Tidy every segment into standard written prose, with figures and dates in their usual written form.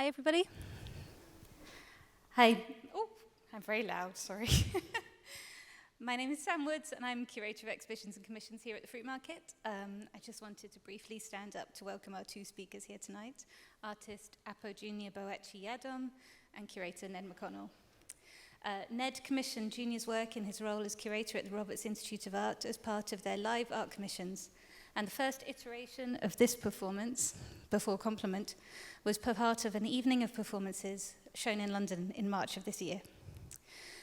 Hi, everybody. Hi. Oh, I'm very loud, sorry. My name is Sam Woods, and I'm Curator of Exhibitions and Commissions here at the Fruitmarket. I just wanted to briefly stand up to welcome our two speakers here tonight, artist Appau Junior Boakye-Yiadom and curator Ned McConnell. Ned commissioned Junior's work in his role as curator at the Roberts Institute of Art as part of their live art commissions. And the first iteration of this performance, before Complement, was part of an evening of performances shown in London in March of this year.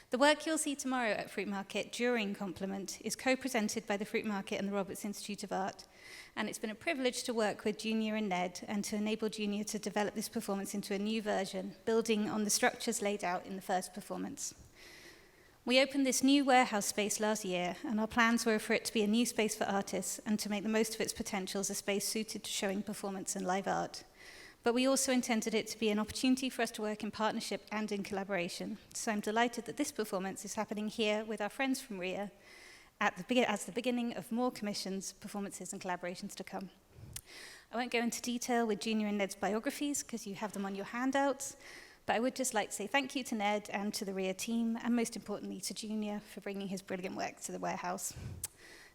The work you'll see tomorrow at Fruitmarket during Complement is co-presented by the Fruitmarket and the Roberts Institute of Art, and it's been a privilege to work with Junior and Ned and to enable Junior to develop this performance into a new version, building on the structures laid out in the first performance. We opened this new warehouse space last year, and our plans were for it to be a new space for artists and to make the most of its potential as a space suited to showing performance and live art. But we also intended it to be an opportunity for us to work in partnership and in collaboration. So I'm delighted that this performance is happening here with our friends from RIA as the beginning of more commissions, performances, and collaborations to come. I won't go into detail with Junior and Ned's biographies because you have them on your handouts, but I would just like to say thank you to Ned and to the RIA team, and most importantly to Junior for bringing his brilliant work to the warehouse.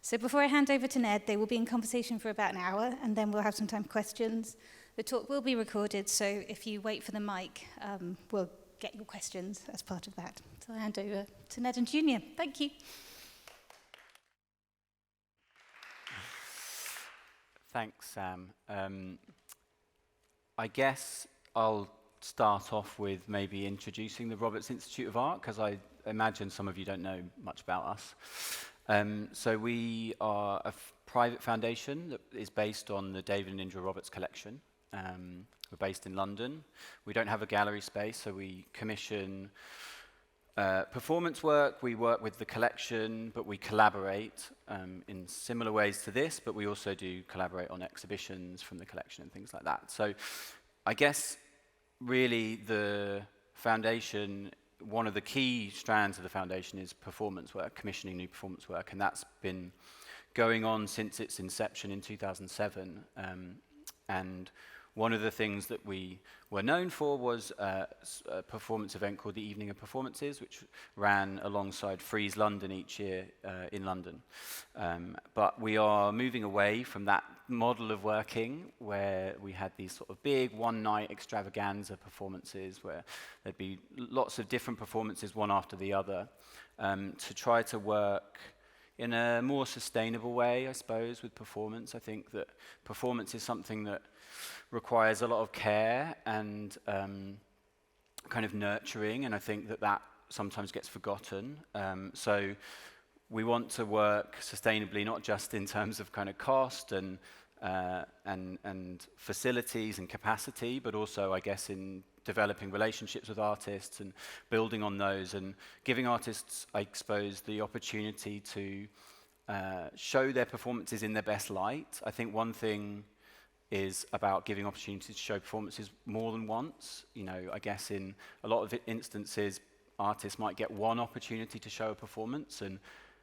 So before I hand over to Ned, they will be in conversation for about an hour, and then we'll have some time for questions. The talk will be recorded, so if you wait for the mic, we'll get your questions as part of that. So I'll hand over to Ned and Junior. Thank you. Thanks, Sam. I guess I'll start off with maybe introducing the Roberts Institute of Art, because I imagine some of you don't know much about us. So we are a private foundation that is based on the David and Indra Roberts collection. We're based in London. We don't have a gallery space, so we commission performance work. We work with the collection, but we collaborate in similar ways to this, but we also do collaborate on exhibitions from the collection and things like that. So I guess really the foundation, one of the key strands of the foundation is performance work, commissioning new performance work, and that's been going on since its inception in 2007. And one of the things that we were known for was a performance event called the Evening of Performances, which ran alongside Frieze London each year in London. But we are moving away from that model of working where we had these sort of big one-night extravaganza performances where there'd be lots of different performances one after the other, to try to work in a more sustainable way, I suppose, with performance. I think that performance is something that requires a lot of care and kind of nurturing, and I think that that sometimes gets forgotten. So we want to work sustainably, not just in terms of kind of cost and facilities and capacity, but also, I guess, in developing relationships with artists and building on those and giving artists, I suppose, the opportunity to show their performances in their best light. I think one thing is about giving opportunities to show performances more than once. You know, I guess in a lot of instances, artists might get one opportunity to show a performance, and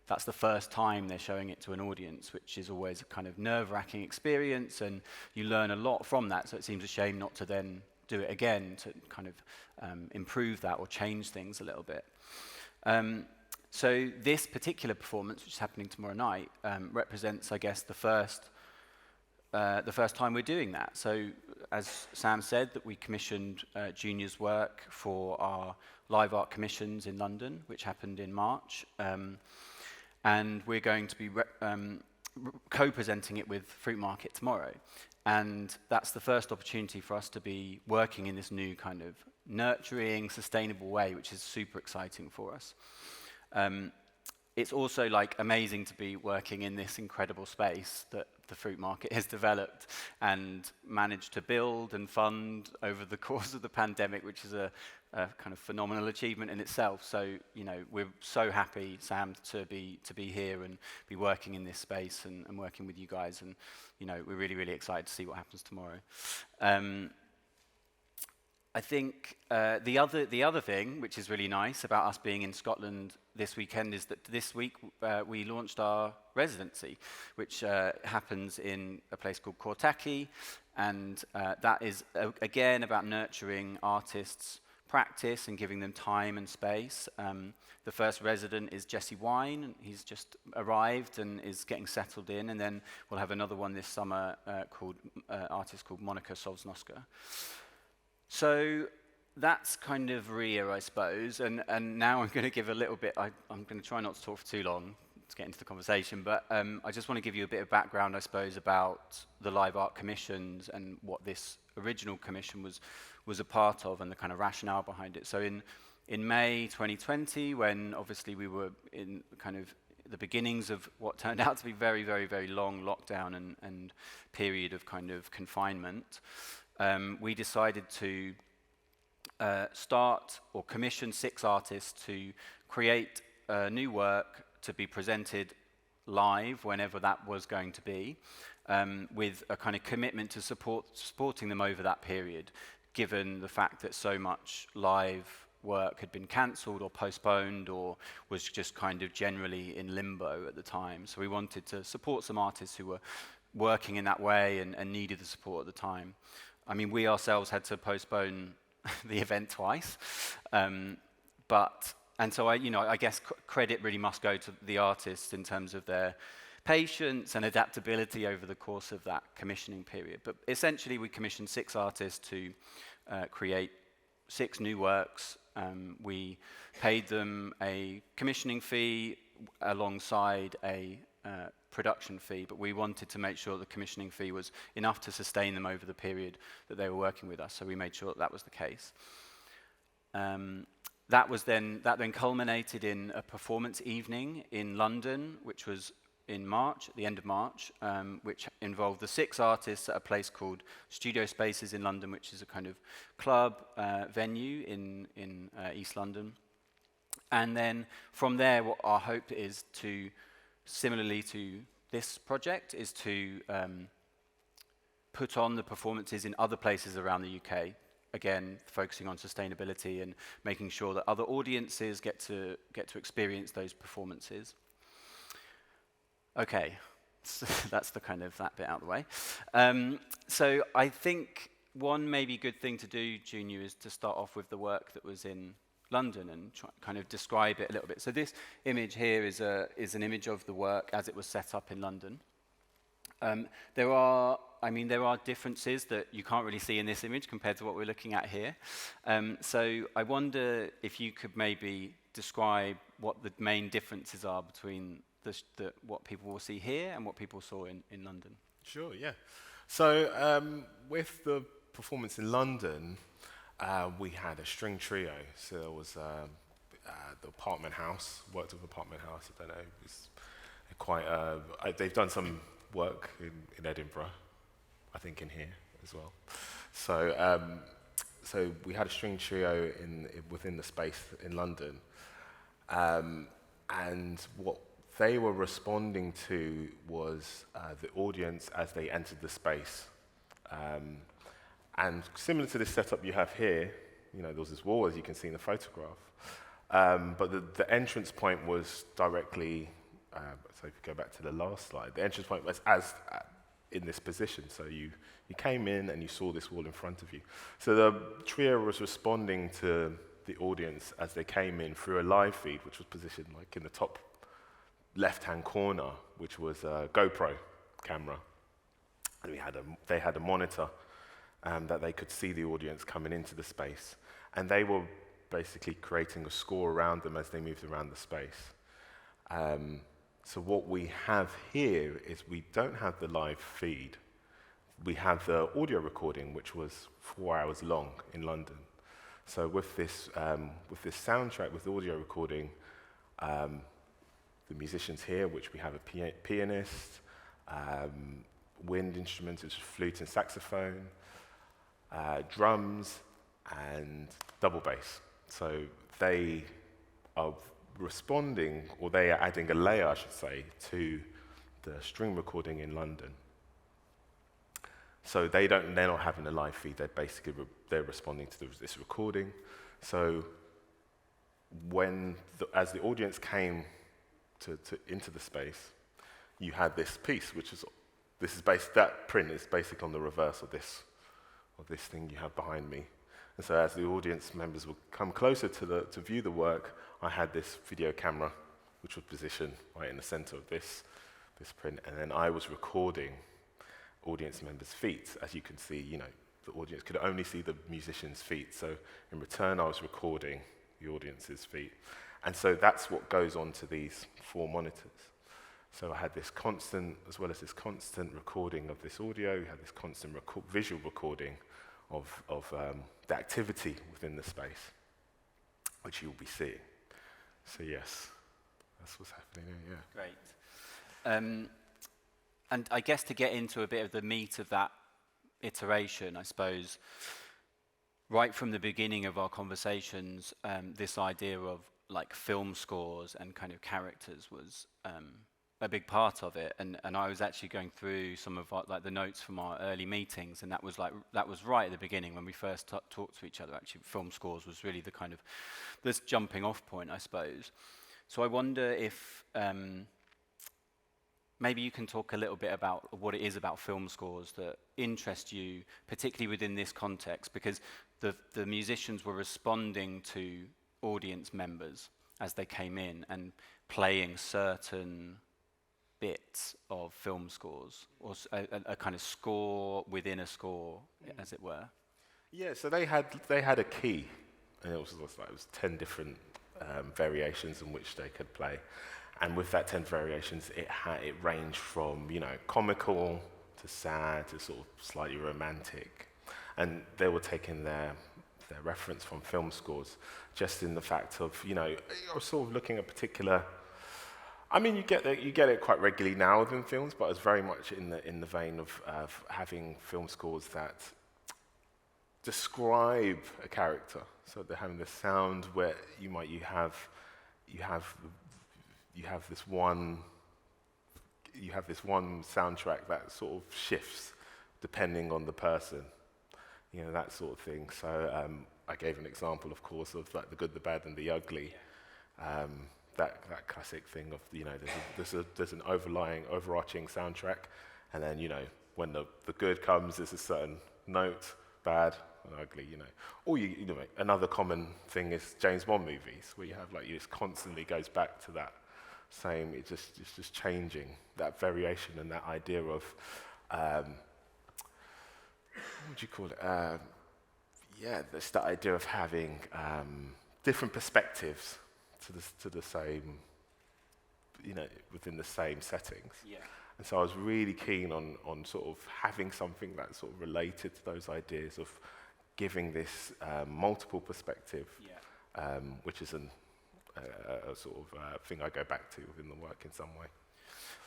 that's the first time they're showing it to an audience, which is always a kind of nerve-wracking experience, and you learn a lot from that, so it seems a shame not to then do it again to kind of improve that or change things a little bit. So this particular performance, which is happening tomorrow night, represents, I guess, the first time we're doing that. So as Sam said, that we commissioned Junior's work for our live art commissions in London, which happened in March. And we're going to be co-presenting it with Fruitmarket tomorrow. And that's the first opportunity for us to be working in this new kind of nurturing, sustainable way, which is super exciting for us. It's also like amazing to be working in this incredible space that the Fruitmarket has developed and managed to build and fund over the course of the pandemic, which is a kind of phenomenal achievement in itself. So, you know, we're so happy, Sam, to be here and be working in this space and working with you guys. And, you know, we're really, really excited to see what happens tomorrow. I think the other thing, which is really nice about us being in Scotland this weekend, is that this week we launched our residency, which happens in a place called Cortachy, And that is, again, about nurturing artists' practice and giving them time and space. The first resident is Jesse Wine. He's just arrived and is getting settled in. And then we'll have another one this summer called artist called Monica Solznoska. So that's kind of RIA, I suppose. And now I'm going to give a little bit, I'm going to try not to talk for too long to get into the conversation, but I just want to give you a bit of background, I suppose, about the Live Art Commissions and what this original commission was a part of and the kind of rationale behind it. So in May 2020, when obviously we were in kind of the beginnings of what turned out to be very, very, very long lockdown and period of kind of confinement, we decided to start or commission 6 artists to create new work to be presented live whenever that was going to be, with a kind of commitment to supporting them over that period, given the fact that so much live work had been cancelled or postponed or was just kind of generally in limbo at the time. So we wanted to support some artists who were working in that way and needed the support at the time. I mean, we ourselves had to postpone the event twice, and so I guess credit really must go to the artists in terms of their patience and adaptability over the course of that commissioning period. But essentially, we commissioned 6 artists to create 6 new works. We paid them a commissioning fee alongside a production fee, but we wanted to make sure the commissioning fee was enough to sustain them over the period that they were working with us, so we made sure that was the case. That then culminated in a performance evening in London, which was in March, at the end of March, which involved the 6 artists at a place called Studio Spaces in London, which is a kind of club venue in East London. And then from there, what our hope is to, similarly to this project, is to put on the performances in other places around the UK, again, focusing on sustainability and making sure that other audiences get to experience those performances. Okay, so that's the kind of that bit out of the way. So I think one maybe good thing to do, Junior, is to start off with the work that was in London and kind of describe it a little bit. So this image here is an image of the work as it was set up in London. There are differences that you can't really see in this image compared to what we're looking at here. So I wonder if you could maybe describe what the main differences are between what people will see here and what people saw in London. Sure, yeah. So with the performance in London, we had a string trio. So there was the Apartment House, worked with Apartment House, I don't know, it's quite, they've done some work in Edinburgh, I think in here as well. So we had a string trio within the space in London, and what they were responding to was the audience as they entered the space. And similar to this setup you have here, there was this wall, as you can see in the photograph, but the entrance point was directly, so if you go back to the last slide, the entrance point was in this position. So you came in and you saw this wall in front of you. So the trio was responding to the audience as they came in through a live feed, which was positioned like in the top left-hand corner, which was a GoPro camera. And they had a monitor that they could see the audience coming into the space. And they were basically creating a score around them as they moved around the space. So what we have here is we don't have the live feed. We have the audio recording, which was 4 hours long in London. So with this soundtrack, with the audio recording, the musicians here, which we have a pianist, wind instruments, which is flute and saxophone, drums, and double bass. So they are responding, or they are adding a layer, I should say, to the string recording in London. So they're not having a live feed, they're responding to this recording. So as the audience came into the space, you had this piece, which is that print is basically on the reverse of this thing you have behind me. And so as the audience members would come closer to view the work, I had this video camera, which was positioned right in the center of this print, and then I was recording audience members' feet. As you can see, the audience could only see the musician's feet, so in return I was recording the audience's feet. And so that's what goes on to these 4 monitors. So I had this constant, as well as this constant recording of this audio, you had this constant visual recording of the activity within the space, which you'll be seeing. So yes, that's what's happening here, yeah. Great. And I guess to get into a bit of the meat of that iteration, I suppose, right from the beginning of our conversations, this idea of like film scores and kind of characters was a big part of it, and I was actually going through some of like the notes from our early meetings, and that was right at the beginning when we first talked to each other. Actually, film scores was really the kind of this jumping off point, I suppose. So I wonder if maybe you can talk a little bit about what it is about film scores that interest you, particularly within this context, because the musicians were responding to audience members as they came in and playing certain bits of film scores, or a kind of score within a score, as it were. Yeah, so they had a key, and it was 10 different variations in which they could play, and with that 10 variations, it ranged from comical to sad to sort of slightly romantic, and they were taking their reference from film scores, just in the fact of I was sort of looking at particular. I mean, you get it quite regularly now within films, but it's very much in the vein of having film scores that describe a character. So they're having the sound where you have this one soundtrack that sort of shifts depending on the person, that sort of thing. So I gave an example, of course, of like the good, the bad, and the ugly. That classic thing of there's an overarching soundtrack, and then when the good comes, there's a certain note, bad and ugly, Or another common thing is James Bond movies, where you have it just constantly goes back to that same. It's just changing that variation and that idea of what would you call it? It's that idea of having different perspectives to the same, within the same settings. Yeah. And so I was really keen on sort of having something that sort of related to those ideas of giving this multiple perspective, which is a sort of thing I go back to within the work in some way.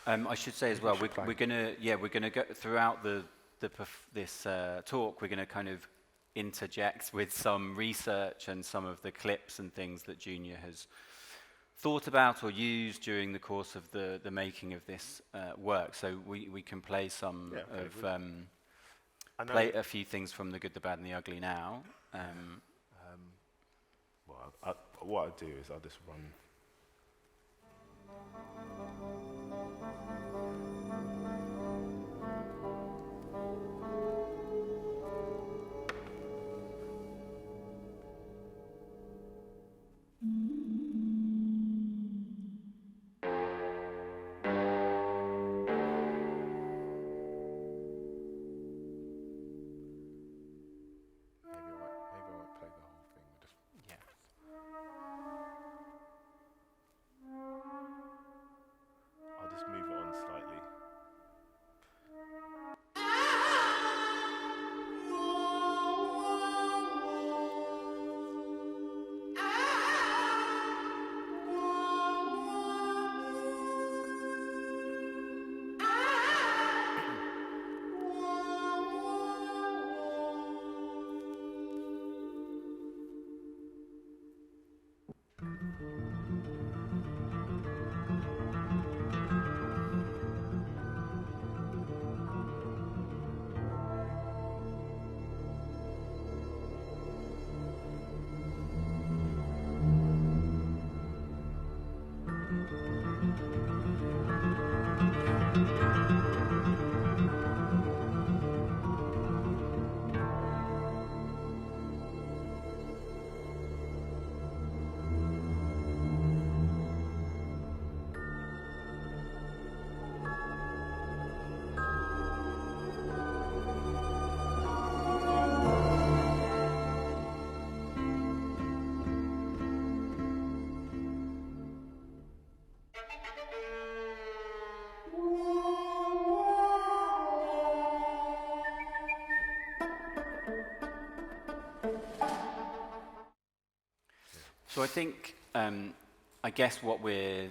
I should say as well, we're gonna go throughout this talk. We're gonna kind of interject with some research and some of the clips and things that Junior has thought about or used during the course of the making of this work. So we can play play a few things from The Good, the Bad and the Ugly now. What I'll do is I'll just run. Move it on slightly. So I think, I guess what we're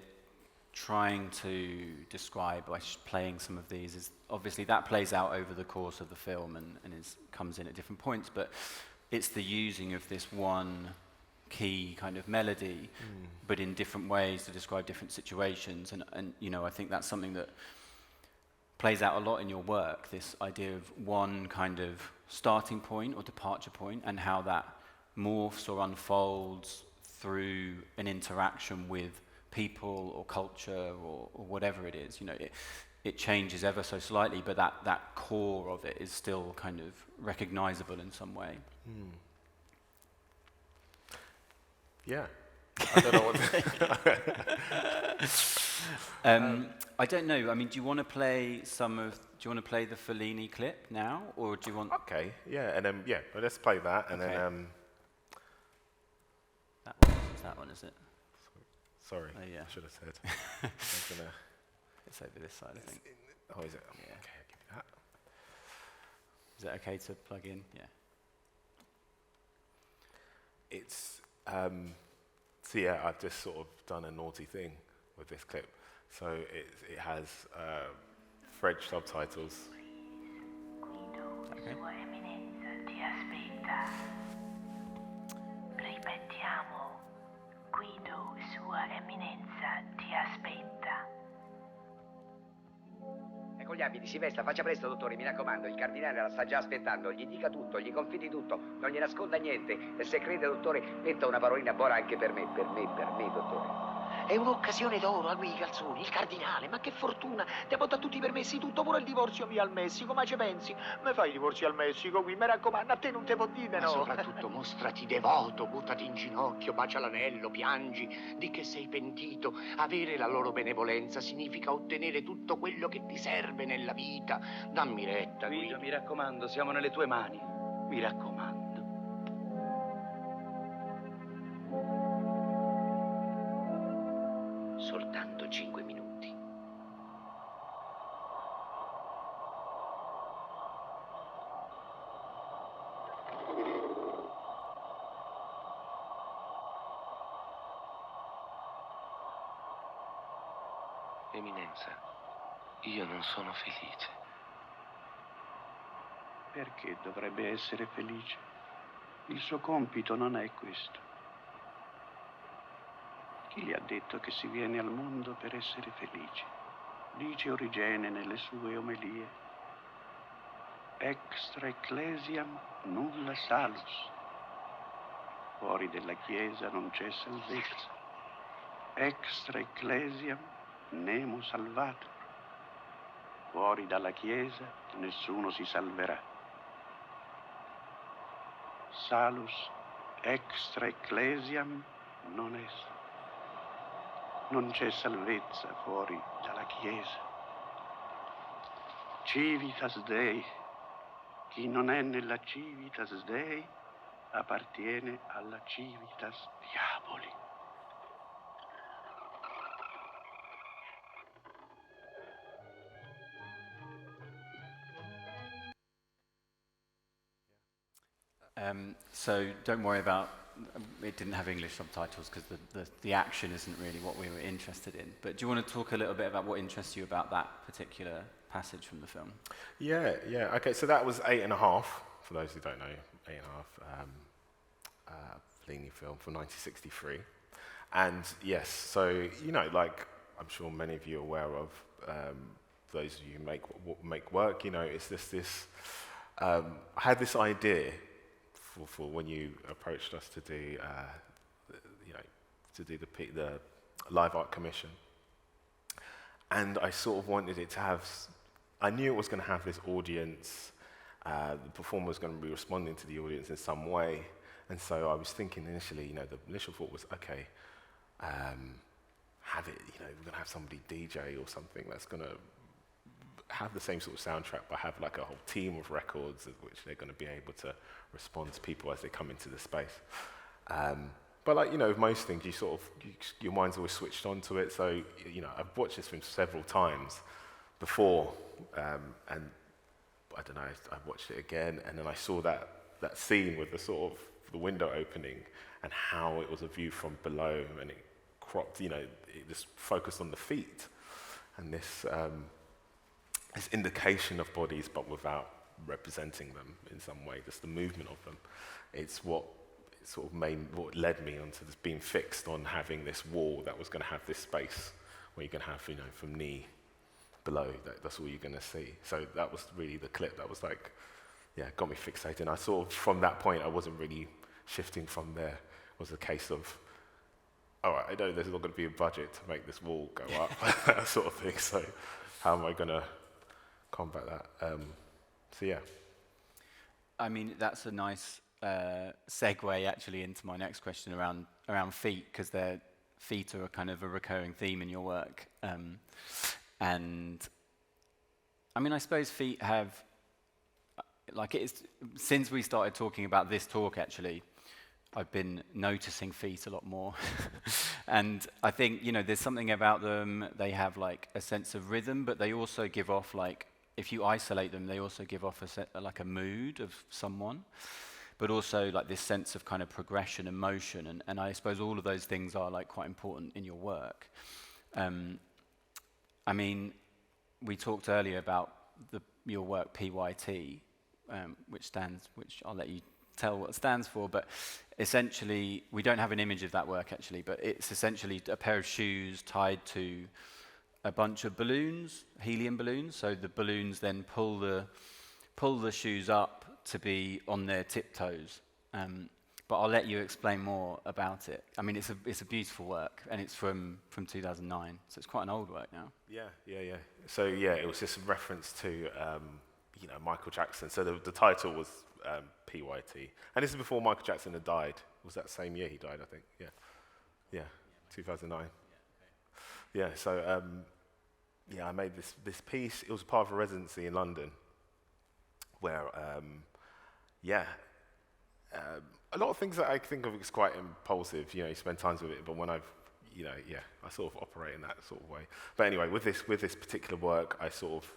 trying to describe by playing some of these is obviously that plays out over the course of the film and comes in at different points, but it's the using of this one key kind of melody, but in different ways to describe different situations. And you know, I think that's something that plays out a lot in your work, this idea of one kind of starting point or departure point and how that morphs or unfolds through an interaction with people or culture or whatever it is. You know, it changes ever so slightly, but that core of it is still kind of recognizable in some way. Yeah. I don't know what I don't know. I mean, do you want to play the Fellini clip now, or do you want? Okay, yeah, and then well, let's play that, and then that one, is it? Sorry, oh, yeah. I should have said. It's over this side, I think. Oh, is it? Yeah. Okay, I'll give you that. Is that okay to plug in? Yeah. It's so yeah, I've just sort of done a naughty thing with this clip. So it has French subtitles. Guido, Sua Eminenza ti aspetta. Ripetiamo. Guido, Sua Eminenza ti aspetta. Ecco gli abiti, si vesta, faccia presto, dottore, mi raccomando, il cardinale la sta già aspettando, gli dica tutto, gli confidi tutto, non gli nasconda niente, e se crede, dottore, metta una parolina buona anche per me, dottore. È un'occasione d'oro a lui i calzoni, il cardinale, ma che fortuna! Devo da tutti i permessi, tutto, pure il divorzio via al Messico, ma ci pensi? Me fai i divorzi al Messico qui, mi raccomando, a te non te può dire, no? Ma soprattutto mostrati devoto, buttati in ginocchio, bacia l'anello, piangi, di che sei pentito. Avere la loro benevolenza significa ottenere tutto quello che ti serve nella vita. Dammi retta, Guido, mi raccomando, siamo nelle tue mani, mi raccomando. Soltanto 5 minuti. Eminenza, io non sono felice. Perché dovrebbe essere felice? Il suo compito non è questo. Chi gli ha detto che si viene al mondo per essere felici? Dice Origene nelle sue omelie. Extra ecclesiam nulla salus. Fuori della Chiesa non c'è salvezza. Extra ecclesiam nemo salvator. Fuori dalla Chiesa nessuno si salverà. Salus extra ecclesiam non est. Non c'è salvezza fuori dalla Chiesa. Civitas Dei. Chi non è nella Civitas Dei appartiene alla Civitas Diaboli. So don't worry about, it didn't have English subtitles because the action isn't really what we were interested in. But do you want to talk a little bit about what interests you about that particular passage from the film? Yeah. Okay, so that was 8.5, for those who don't know, 8.5, Fellini film from 1963. And yes, so, you know, like I'm sure many of you are aware of, those of you who make work, you know, it's this I had this idea for when you approached us to do, the live art commission. And I sort of wanted it to have, I knew it was going to have this audience, the performer was going to be responding to the audience in some way. And so I was thinking initially, you know, the initial thought was, okay, have it, you know, we're going to have somebody DJ or something that's going to have the same sort of soundtrack, but have like a whole team of records of which they're going to be able to respond to people as they come into the space. But like, you know, with most things, your mind's always switched on to it. So, you know, I've watched this film several times before, and I don't know, I watched it again, and then I saw that scene with the sort of the window opening and how it was a view from below, and it cropped, you know, it just focused on the feet and this indication of bodies, but without representing them in some way, just the movement of them. It's what sort of what led me onto this being fixed on having this wall that was going to have this space where you can have, you know, from knee below, that's all you're going to see. So that was really the clip that was like, yeah, got me fixated. And I sort of, from that point, I wasn't really shifting from there. It was a case of, all right, I know there's not going to be a budget to make this wall go up, that sort of thing. So how am I going to combat that? So yeah. I mean, that's a nice segue actually into my next question around feet, because feet are a kind of a recurring theme in your work. And I mean, I suppose feet have, like, it's since we started talking about this talk, actually, I've been noticing feet a lot more. And I think, you know, there's something about them, they have like a sense of rhythm, but they also give off, like, if you isolate them, they also give off like a mood of someone, but also like this sense of kind of progression and motion. And I suppose all of those things are like quite important in your work. I mean, we talked earlier about your work PYT, which I'll let you tell what it stands for, but essentially, we don't have an image of that work actually, but it's essentially a pair of shoes tied to a bunch of balloons, helium balloons, so the balloons then pull the shoes up to be on their tiptoes. But I'll let you explain more about it. I mean, it's a beautiful work, and it's from 2009, so it's quite an old work now. Yeah. So yeah, it was just a reference to you know, Michael Jackson. So the title was PYT, and this is before Michael Jackson had died. Was that same year he died? I think. Yeah, 2009. Yeah. So yeah, I made this piece. It was part of a residency in London, where a lot of things that I think of is quite impulsive. You know, you spend time with it, but when I sort of operate in that sort of way. But anyway, with this particular work, I sort of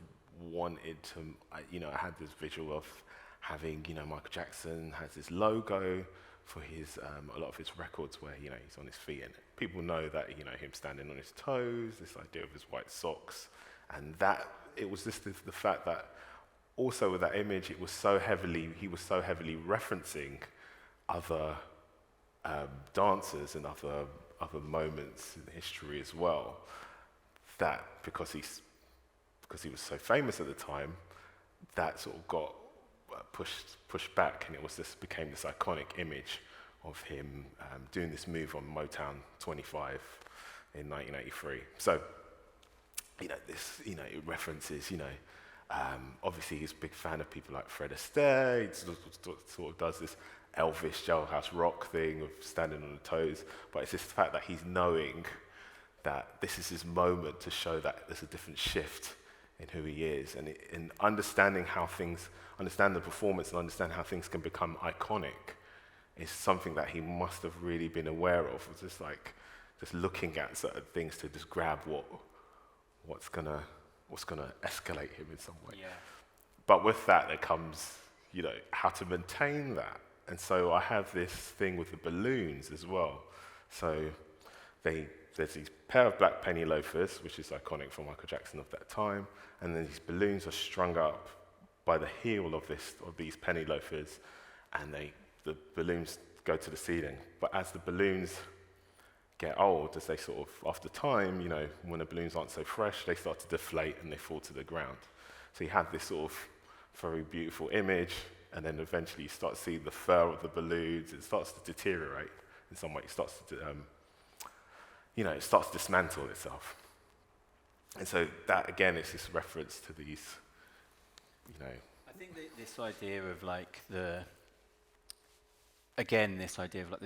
wanted to, I had this visual of having, you know, Michael Jackson has this logo for his a lot of his records where, you know, he's on his feet, and people know that, you know, him standing on his toes, this idea of his white socks, and that it was just the fact that also with that image, he was so heavily referencing other dancers and other moments in history as well, that because he was so famous at the time, that sort of got pushed back, and it became this iconic image of him doing this move on Motown 25 in 1983. So, you know, it references, you know, obviously he's a big fan of people like Fred Astaire. He sort of does this Elvis jailhouse rock thing of standing on the toes, but it's just the fact that he's knowing that this is his moment to show that there's a different shift in who he is, and in understand the performance and understand how things can become iconic is something that he must have really been aware of. It's just looking at certain things to just grab what's gonna escalate him in some way. Yeah. But with that, there comes, you know, how to maintain that. And so I have this thing with the balloons as well. So there's these pair of black penny loafers, which is iconic for Michael Jackson of that time, and then these balloons are strung up by the heel of these penny loafers, and the balloons go to the ceiling. But as the balloons get old, as they sort of, after time, you know, when the balloons aren't so fresh, they start to deflate and they fall to the ground. So you have this sort of very beautiful image, and then eventually you start to see the fur of the balloons. It starts to deteriorate in some way. It starts to, it starts to dismantle itself. And so that, again, is this reference to these, you know. I think this idea of like this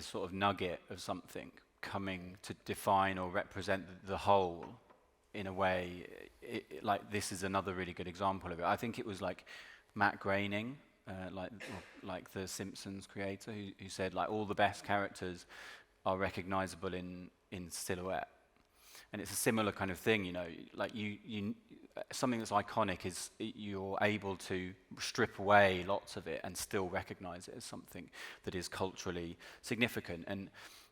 sort of nugget of something coming to define or represent the whole in a way, like this is another really good example of it. I think it was like Matt Groening, like the Simpsons creator, who said like all the best characters are recognizable in silhouette. And it's a similar kind of thing, you know, like something that's iconic is you're able to strip away lots of it and still recognize it as something that is culturally significant. And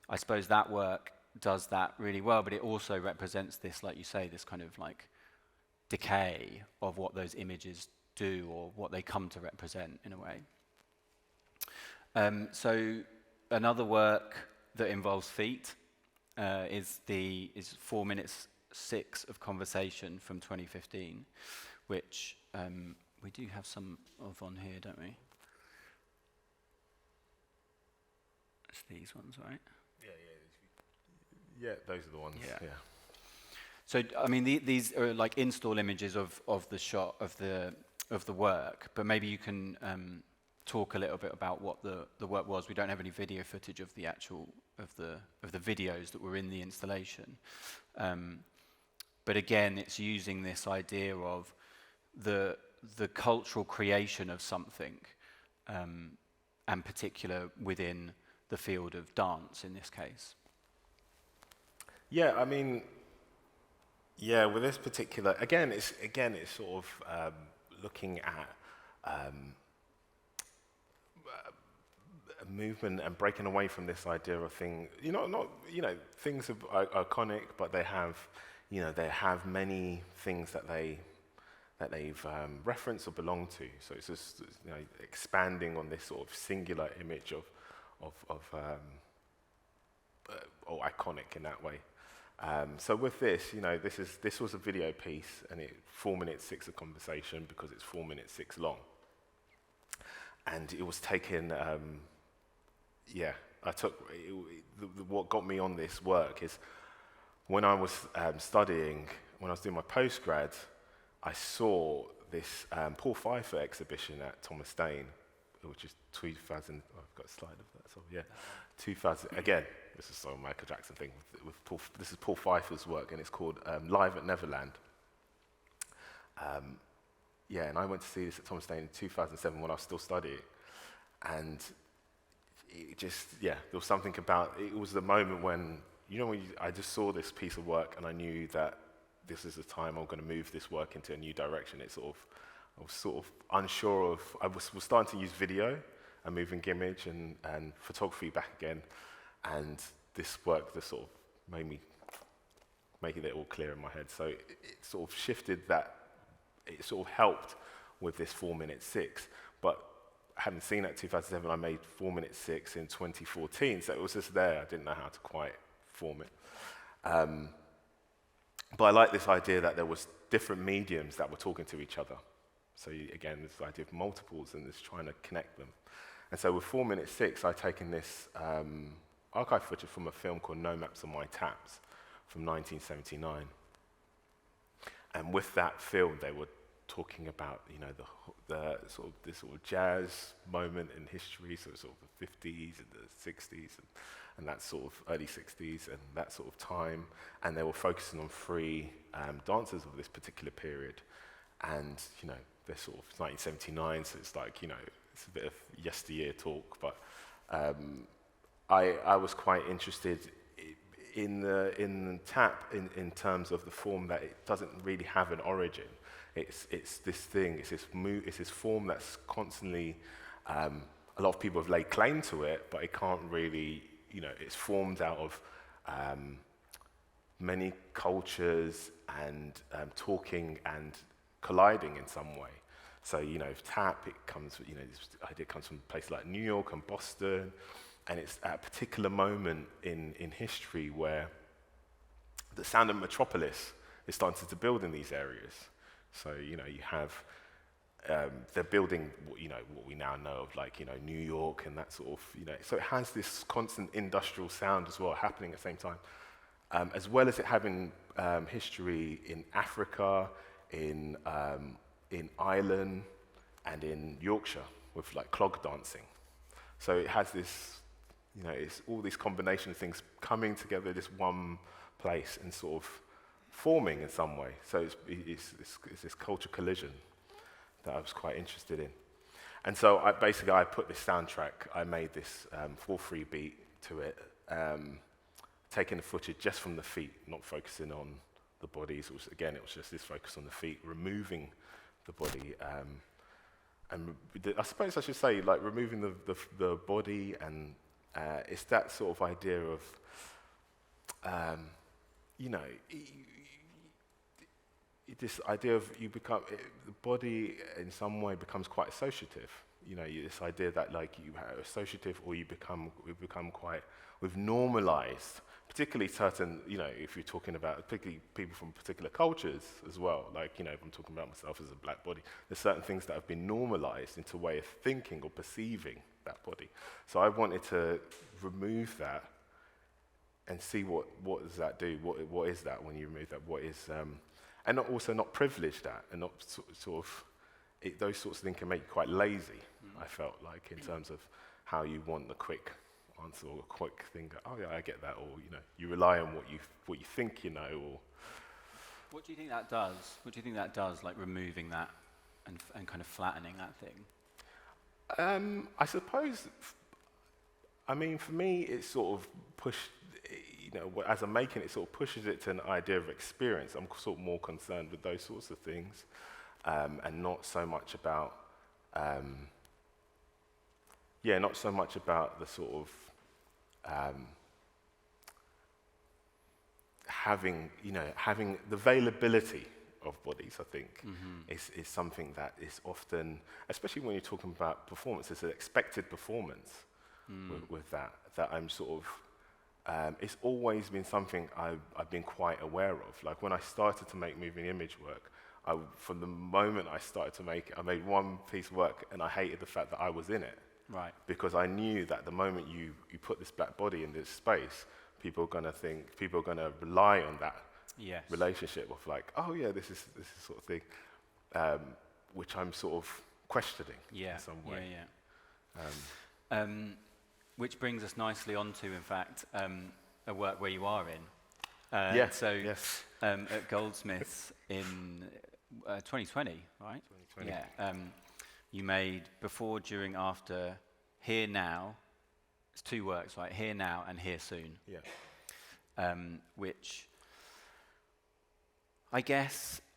I suppose that work does that really well, but it also represents this, like you say, this kind of like decay of what those images do or what they come to represent in a way. So another work that involves feet is 4 minutes 6 of conversation from 2015, which we do have some of on here, don't we? It's these ones, right? Yeah, those are the ones. Yeah. So I mean, these are like install images of the shot of the work, but maybe you can talk a little bit about what the work was. We don't have any video footage of the actual of the videos that were in the installation, but again, it's using this idea of the cultural creation of something, and particular within the field of dance in this case. Yeah, I mean, yeah, with this particular, again, it's sort of looking at a movement and breaking away from this idea of thing. Things are iconic, but they have many things that they've referenced or belong to. So it's just expanding on this sort of singular image of or iconic in that way. So with this, this was a video piece, and 4 minutes 6 of conversation because it's 4 minutes 6 long. And it was taken, what got me on this work is when I was studying, when I was doing my postgrad, I saw this Paul Pfeiffer exhibition at Thomas Dane, which is 2000, I've got a slide of that, so yeah, 2000, again, this is some Michael Jackson thing, with Paul, this is Paul Pfeiffer's work, and it's called Live at Neverland. And I went to see this at Thomas Dane in 2007 when I was still studying, and it just, there was something about, it was the moment when, I just saw this piece of work and I knew that this is the time I'm going to move this work into a new direction. I was sort of unsure of, I was starting to use video and moving image and photography back again, and this work just sort of made me making it all clear in my head. So it sort of shifted that, it sort of helped with this 4 minute 6, but having seen that 2007, I made 4 minute 6 in 2014, so it was just there. I didn't know how to quite form it. But I like this idea that there was different mediums that were talking to each other. So again, this idea of multiples and just trying to connect them. And so with 4 minute 6, I've taken this archive footage from a film called No Maps on My Taps from 1979. And with that film, they were talking about, the sort of this sort of jazz moment in history, so sort of the 50s and the 60s and that sort of early 60s and that sort of time. And they were focusing on 3 dancers of this particular period. And, they're sort of 1979, so it's like, it's a bit of yesteryear talk, but I was quite interested in the tap in terms of the form that it doesn't really have an origin. It's this thing, it's this form that's constantly, a lot of people have laid claim to it, but it can't really, it's formed out of many cultures and talking and colliding in some way. So, tap, it comes, this idea comes from places like New York and Boston, and it's at a particular moment in history where the sound of metropolis is starting to build in these areas. So, you have, they're building, what we now know of, like, New York and that sort of, so it has this constant industrial sound as well happening at the same time, as well as it having history in Africa, in Ireland, and in Yorkshire with like clog dancing. So it has this, it's all these combination of things coming together this one place and sort of forming in some way. So it's this culture collision that I was quite interested in. And so I put this soundtrack, I made this 4/3 beat to it, taking the footage just from the feet, not focusing on the bodies. Again, it was just this focus on the feet, removing the body. I suppose I should say, like, removing the body, and it's that sort of idea of, this idea of the body in some way becomes quite associative. This idea that, like, you are associative, or we've normalized, particularly certain, if you're talking about particularly people from particular cultures as well, like, if I'm talking about myself as a black body, there's certain things that have been normalized into a way of thinking or perceiving that body. So I wanted to remove that and see what does that do, what is that when you remove that, what is, and also not privilege that, and not those sorts of things can make you quite lazy, I felt like, in terms of how you want a quick answer or a quick thing. Oh yeah, I get that. Or you rely on what you think you know. Or what do you think that does? What do you think that does, like removing that and kind of flattening that thing? I suppose. I mean, for me, it's sort of pushed. As I'm making it, sort of pushes it to an idea of experience. I'm sort of more concerned with those sorts of things, and not so much about. Not so much about the sort of having the availability of bodies. I think is something that is often, especially when you're talking about performance, it's an expected performance with that I'm sort of. It's always been something I've been quite aware of. Like when I started to make moving image work, from the moment I started to make it, I made one piece of work and I hated the fact that I was in it. Right. Because I knew that the moment you put this black body in this space, people are going to rely on that relationship of, like, oh yeah, this is sort of thing, which I'm sort of questioning in some way. Which brings us nicely onto, in fact, a work where you are in. At Goldsmiths in 2020, right? 2020. Yeah. You made Before, During, After, Here, Now. It's 2 works, right? Here, Now, and Here Soon. Yeah. Which, I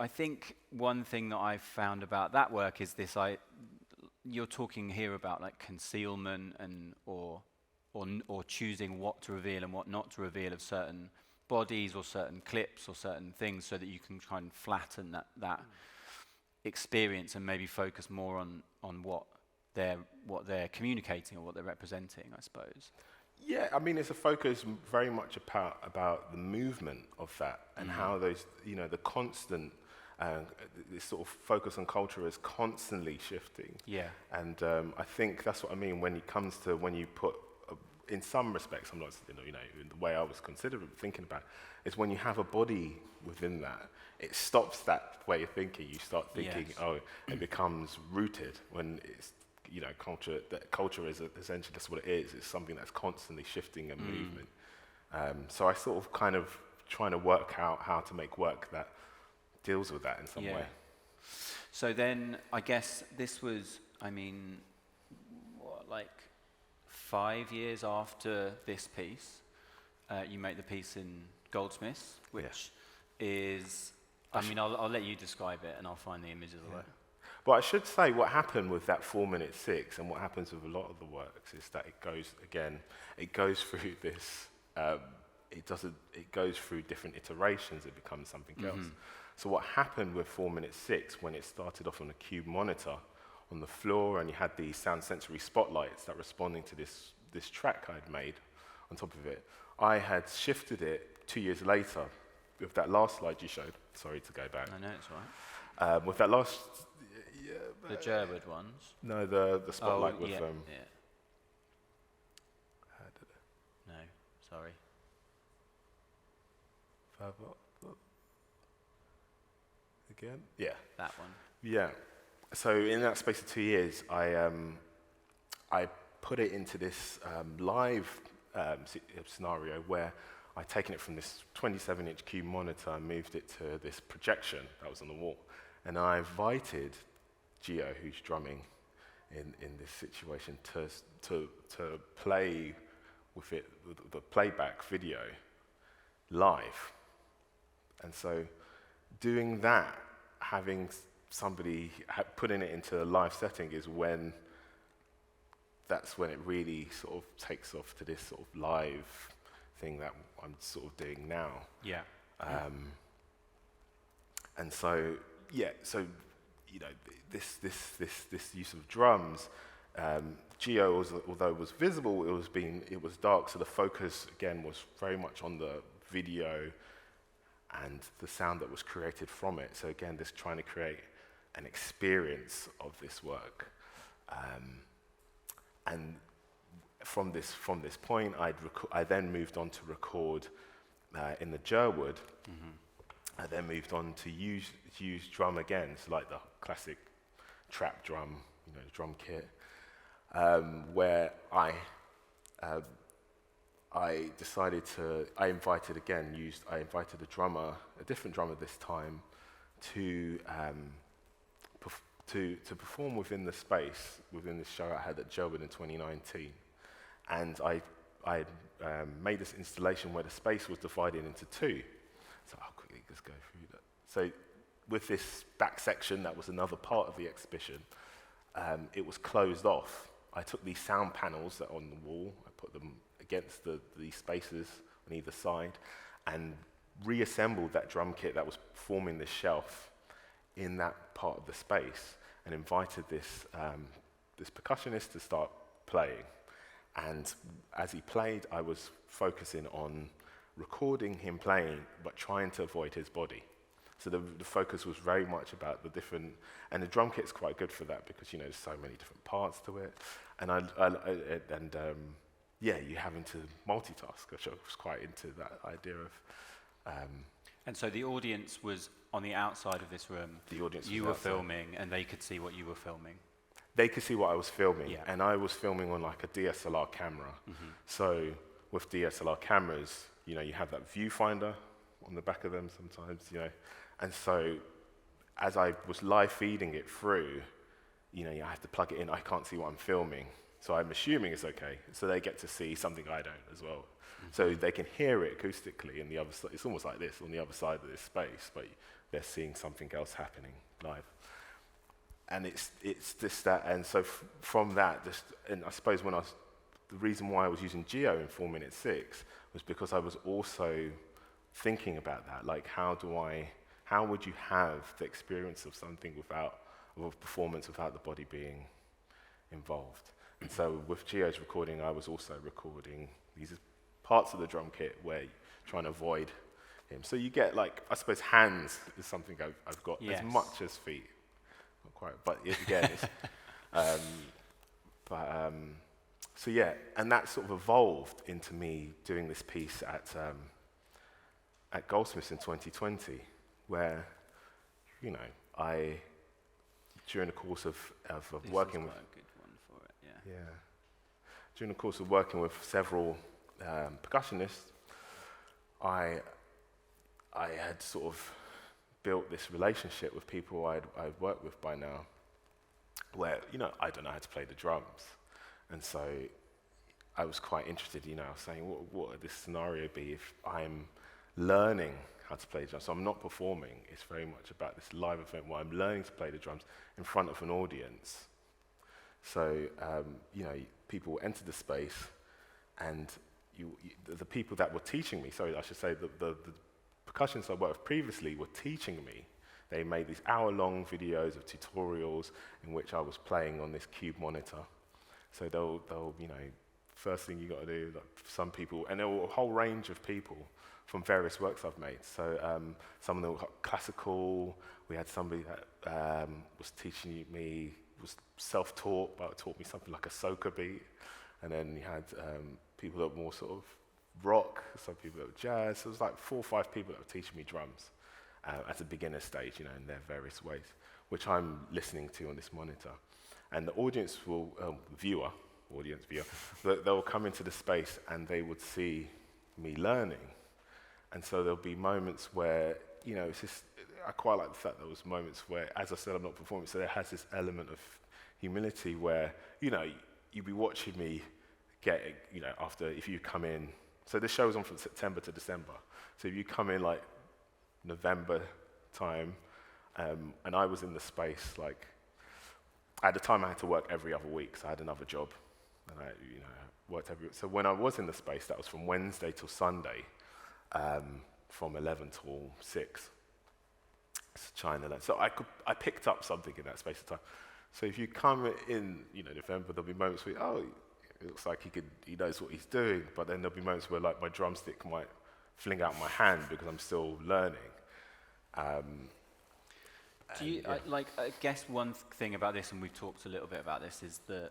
think one thing that I've found about that work is this, you're talking here about, like, concealment or choosing what to reveal and what not to reveal of certain bodies or certain clips or certain things, so that you can try and flatten that experience and maybe focus more on what they're communicating or what they're representing, I suppose. Yeah, I mean, it's a focus very much about the movement of that and how those, the constant, this sort of focus on culture is constantly shifting. Yeah. And I think that's what I mean when you put, in some respects, I'm not, in the way I was thinking about it, is when you have a body within that, it stops that way of thinking. You start thinking, it becomes rooted when it's, culture is essentially, that's what it is. It's something that's constantly shifting and moving. So I sort of kind of trying to work out how to make work that deals with that in some way. So then, I guess this was, 5 years after this piece, you make the piece in Goldsmiths, which is, I'll let you describe it and I'll find the images of it. But I should say what happened with that 4-minute 6 and what happens with a lot of the works is that it goes through this, it goes through different iterations, it becomes something else. So what happened with 4-minute 6, when it started off on a cube monitor on the floor and you had these sound sensory spotlights that responding to this track I'd made on top of it, I had shifted it 2 years later with that last slide you showed. Sorry to go back. I know, it's all right. With that last... the Jerwood ones? No, the spotlight with... No, sorry. Again? Yeah. That one. Yeah. So in that space of 2 years, I put it into this live scenario where I'd taken it from this 27-inch cube monitor and moved it to this projection that was on the wall. And I invited Gio, who's drumming in this situation, to play with it, the playback video live. And so doing that, having somebody putting it into a live setting is when that's when it really sort of takes off to this sort of live thing that I'm sort of doing now. Yeah. And so, so you know, this use of drums, Geo, although it was visible, it was dark. So the focus again was very much on the video and the sound that was created from it. So again, just trying to create an experience of this work. And from this point, I then moved on to record in the Jerwood. I then moved on to use drum again, so like the classic trap drum, drum kit, where I invited a drummer, a different drummer this time, to perform within the space, within the show I had at Jerwood in 2019. And I made this installation where the space was divided into two. So I'll quickly just go through that. So with this back section, that was another part of the exhibition, it was closed off. I took these sound panels that are on the wall, I put them against these spaces on either side, and reassembled that drum kit that was forming this shelf in that part of the space, and invited this percussionist to start playing. And as he played, I was focusing on recording him playing, but trying to avoid his body. So the focus was very much about the different, and the drum kit's quite good for that because there's so many different parts to it, and you're having to multitask, which I was quite into that idea of. And so the audience was on the outside of this room. The audience. You were filming, and they could see what you were filming. They could see what I was filming, yeah. And I was filming on like a DSLR camera. Mm-hmm. So with DSLR cameras, you have that viewfinder on the back of them sometimes, And so as I was live feeding it through, I have to plug it in. I can't see what I'm filming. So I'm assuming it's okay. So they get to see something I don't as well. Mm-hmm. So they can hear it acoustically in the other side. It's almost like this on the other side of this space, but they're seeing something else happening live. And it's just that, and so from that, and I suppose the reason why I was using Geo in 4 Minute 6 was because I was also thinking about that, like how would you have the experience of something of a performance without the body being involved? And so with Geo's recording, I was also recording these parts of the drum kit where you're trying to avoid him. So you get I suppose hands is something I've got as much as feet. Not quite, but again, it's, so yeah, and that sort of evolved into me doing this piece at Goldsmiths in 2020, where, I, during the course of working with, a good one for it, yeah, during the course of working with several percussionists, I had sort of built this relationship with people I'd worked with by now, where, I don't know how to play the drums. And so I was quite interested, I was saying, what would this scenario be if I'm learning how to play the drums? So I'm not performing, it's very much about this live event where I'm learning to play the drums in front of an audience. So, people enter the space, and the people that were teaching me, sorry, I should say, the percussionists I worked with previously were teaching me. They made these hour-long videos of tutorials in which I was playing on this cube monitor. So they'll first thing you got to do, some people, and there were a whole range of people from various works I've made. So some of them were classical. We had somebody that was teaching me, was self-taught, but taught me something like a soca beat. And then you had people that were more sort of rock, some people that were jazz. So it was like 4 or 5 people that were teaching me drums at a beginner stage, in their various ways, which I'm listening to on this monitor. And the audience will, viewer, they'll come into the space and they would see me learning. And so there'll be moments where, it's just, I quite like the fact there was moments where, as I said, I'm not performing, so there has this element of humility where, you'd be watching me get, after, if you come in, so this show was on from September to December. So if you come in November time, and I was in the space, like, at the time I had to work every other week, so I had another job, and I worked every week. So when I was in the space, that was from Wednesday till Sunday, from 11 till 6. It's China. So I picked up something in that space of time. So if you come in, November, there'll be moments where, it looks like he knows what he's doing, but then there'll be moments where, like, my drumstick might fling out my hand because I'm still learning. I guess one thing about this, and we've talked a little bit about this, is the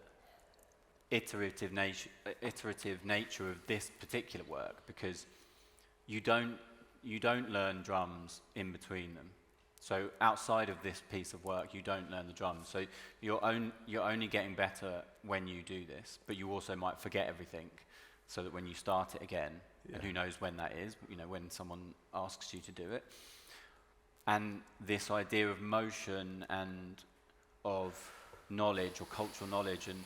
iterative nature of this particular work, because you don't learn drums in between them. So outside of this piece of work, you don't learn the drums. So you're only getting better when you do this, but you also might forget everything, so that when you start it again, and who knows when that is, when someone asks you to do it. And this idea of motion and of knowledge or cultural knowledge, and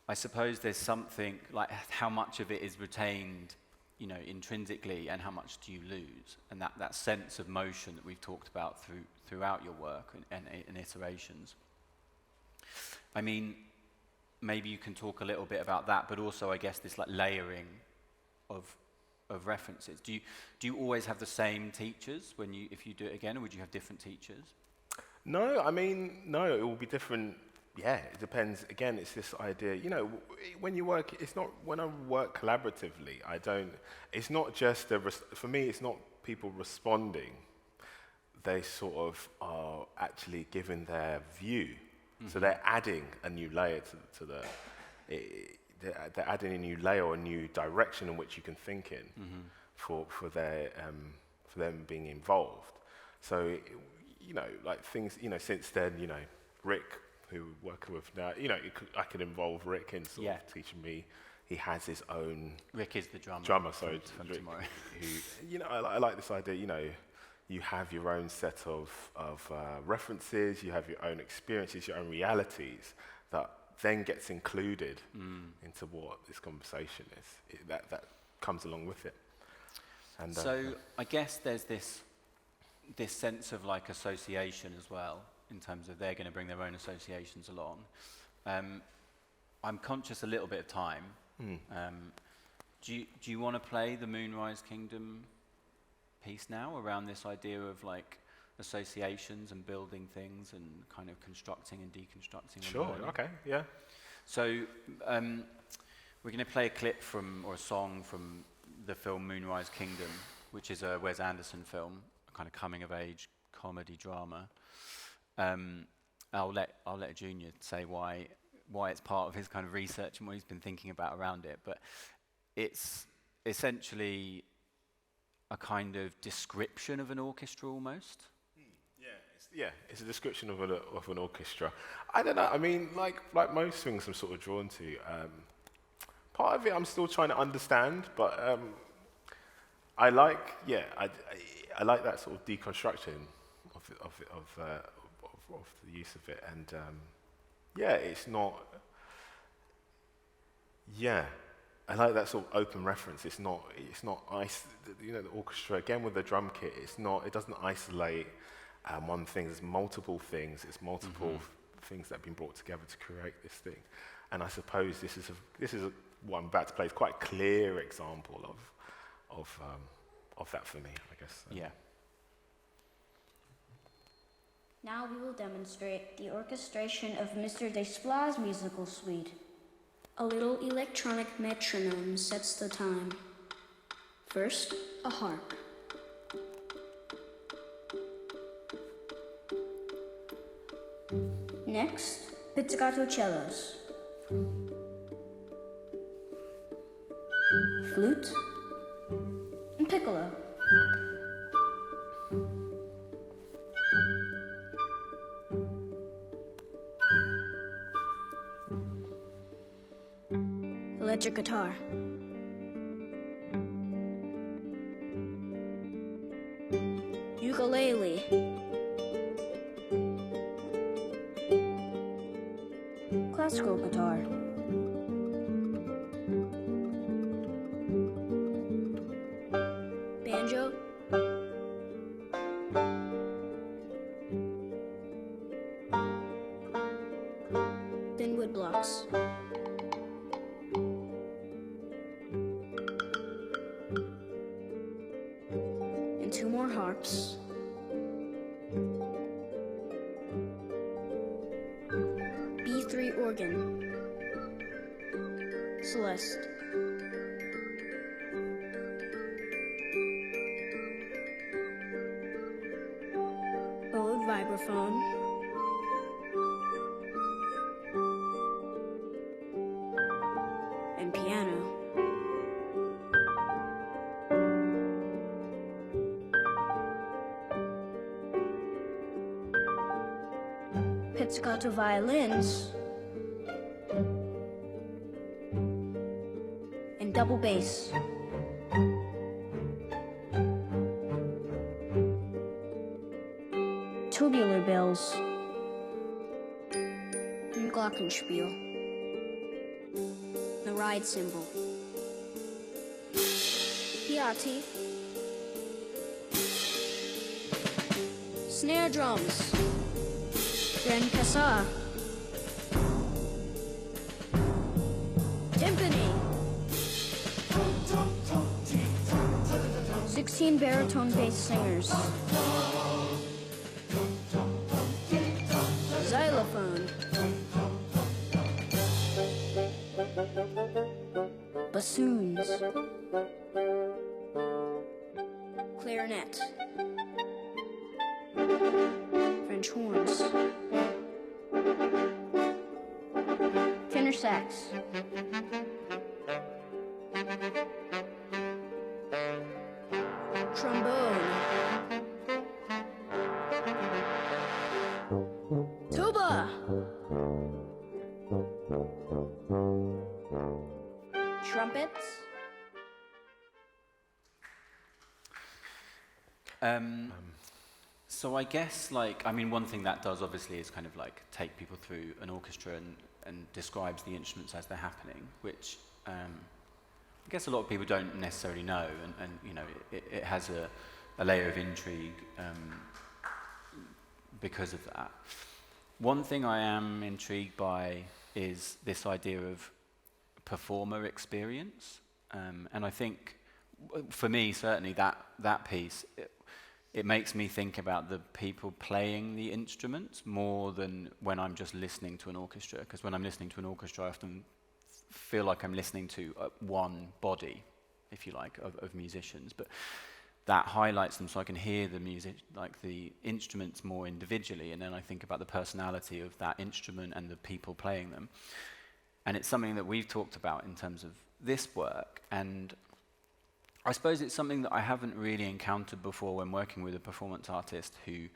I suppose there's something like how much of it is retained, intrinsically, and how much do you lose? And that sense of motion that we've talked about throughout your work and iterations. I mean, maybe you can talk a little bit about that, but also I guess this like layering of references. Do you always have the same teachers if you do it again, or would you have different teachers? No, no, it will be different. Yeah, it depends. Again, it's this idea, when you work, when I work collaboratively, it's not just, for me, it's not people responding. They sort of are actually giving their view. Mm-hmm. So they're adding a new layer they're adding a new layer or a new direction in which you can think in, mm-hmm. for them being involved. So, like things, since then, Rick, who we're working with now, I could involve Rick in sort of teaching me. He has his own... Rick is the drummer. Sorry. From Rick, tomorrow. Who, I like this idea, you have your own set of references, you have your own experiences, your own realities that then gets included into what this conversation is. That comes along with it. And so I guess there's this sense of like association as well, in terms of they're going to bring their own associations along. I'm conscious a little bit of time. Do you want to play the Moonrise Kingdom piece now around this idea of like associations and building things and kind of constructing and deconstructing? Sure, okay, yeah. So we're going to play a clip or a song from the film Moonrise Kingdom, which is a Wes Anderson film, a kind of coming of age comedy drama. I'll let Junior say why it's part of his kind of research and what he's been thinking about around it. But it's essentially a kind of description of an orchestra almost. It's a description of an orchestra. I don't know. I mean, like most things, I'm sort of drawn to. Part of it, I'm still trying to understand, but I like that sort of deconstruction of the use of it, and it's not. I like that sort of open reference. It's not the orchestra again with the drum kit. It doesn't isolate one thing. There's multiple things. It's multiple things that have been brought together to create this thing. And I suppose this is what I'm about to play is quite a clear example of that for me, I guess. Yeah. Now we will demonstrate the orchestration of Mr. Desplat's musical suite. A little electronic metronome sets the time. First, a harp. Next, pizzicato cellos. Flute and piccolo. Electric guitar. Ukulele. Classical guitar. Banjo. more harps. B3 organ. Celeste. Bowed vibraphone. And piano. Pizzicato violins. And double bass. Tubular bells. And glockenspiel. The ride cymbal. Piatti. Snare drums. Grand Cassar. Timpani. 16 baritone bass singers. Xylophone. Bassoons. Clarinet. French horns. Tenor sax. Trombone. Tuba. Trumpets. So I guess, like, I mean, one thing that does obviously is kind of like take people through an orchestra and describes the instruments as they're happening, which I guess a lot of people don't necessarily know, and you know, it has a layer of intrigue because of that. One thing I am intrigued by is this idea of performer experience, and I think, for me, certainly that piece, it makes me think about the people playing the instruments more than when I'm just listening to an orchestra, because when I'm listening to an orchestra, I often feel like I'm listening to one body, if you like, of musicians, but that highlights them so I can hear the music, like the instruments more individually, and then I think about the personality of that instrument and the people playing them. And it's something that we've talked about in terms of this work, and I suppose it's something that I haven't really encountered before when working with a performance artist who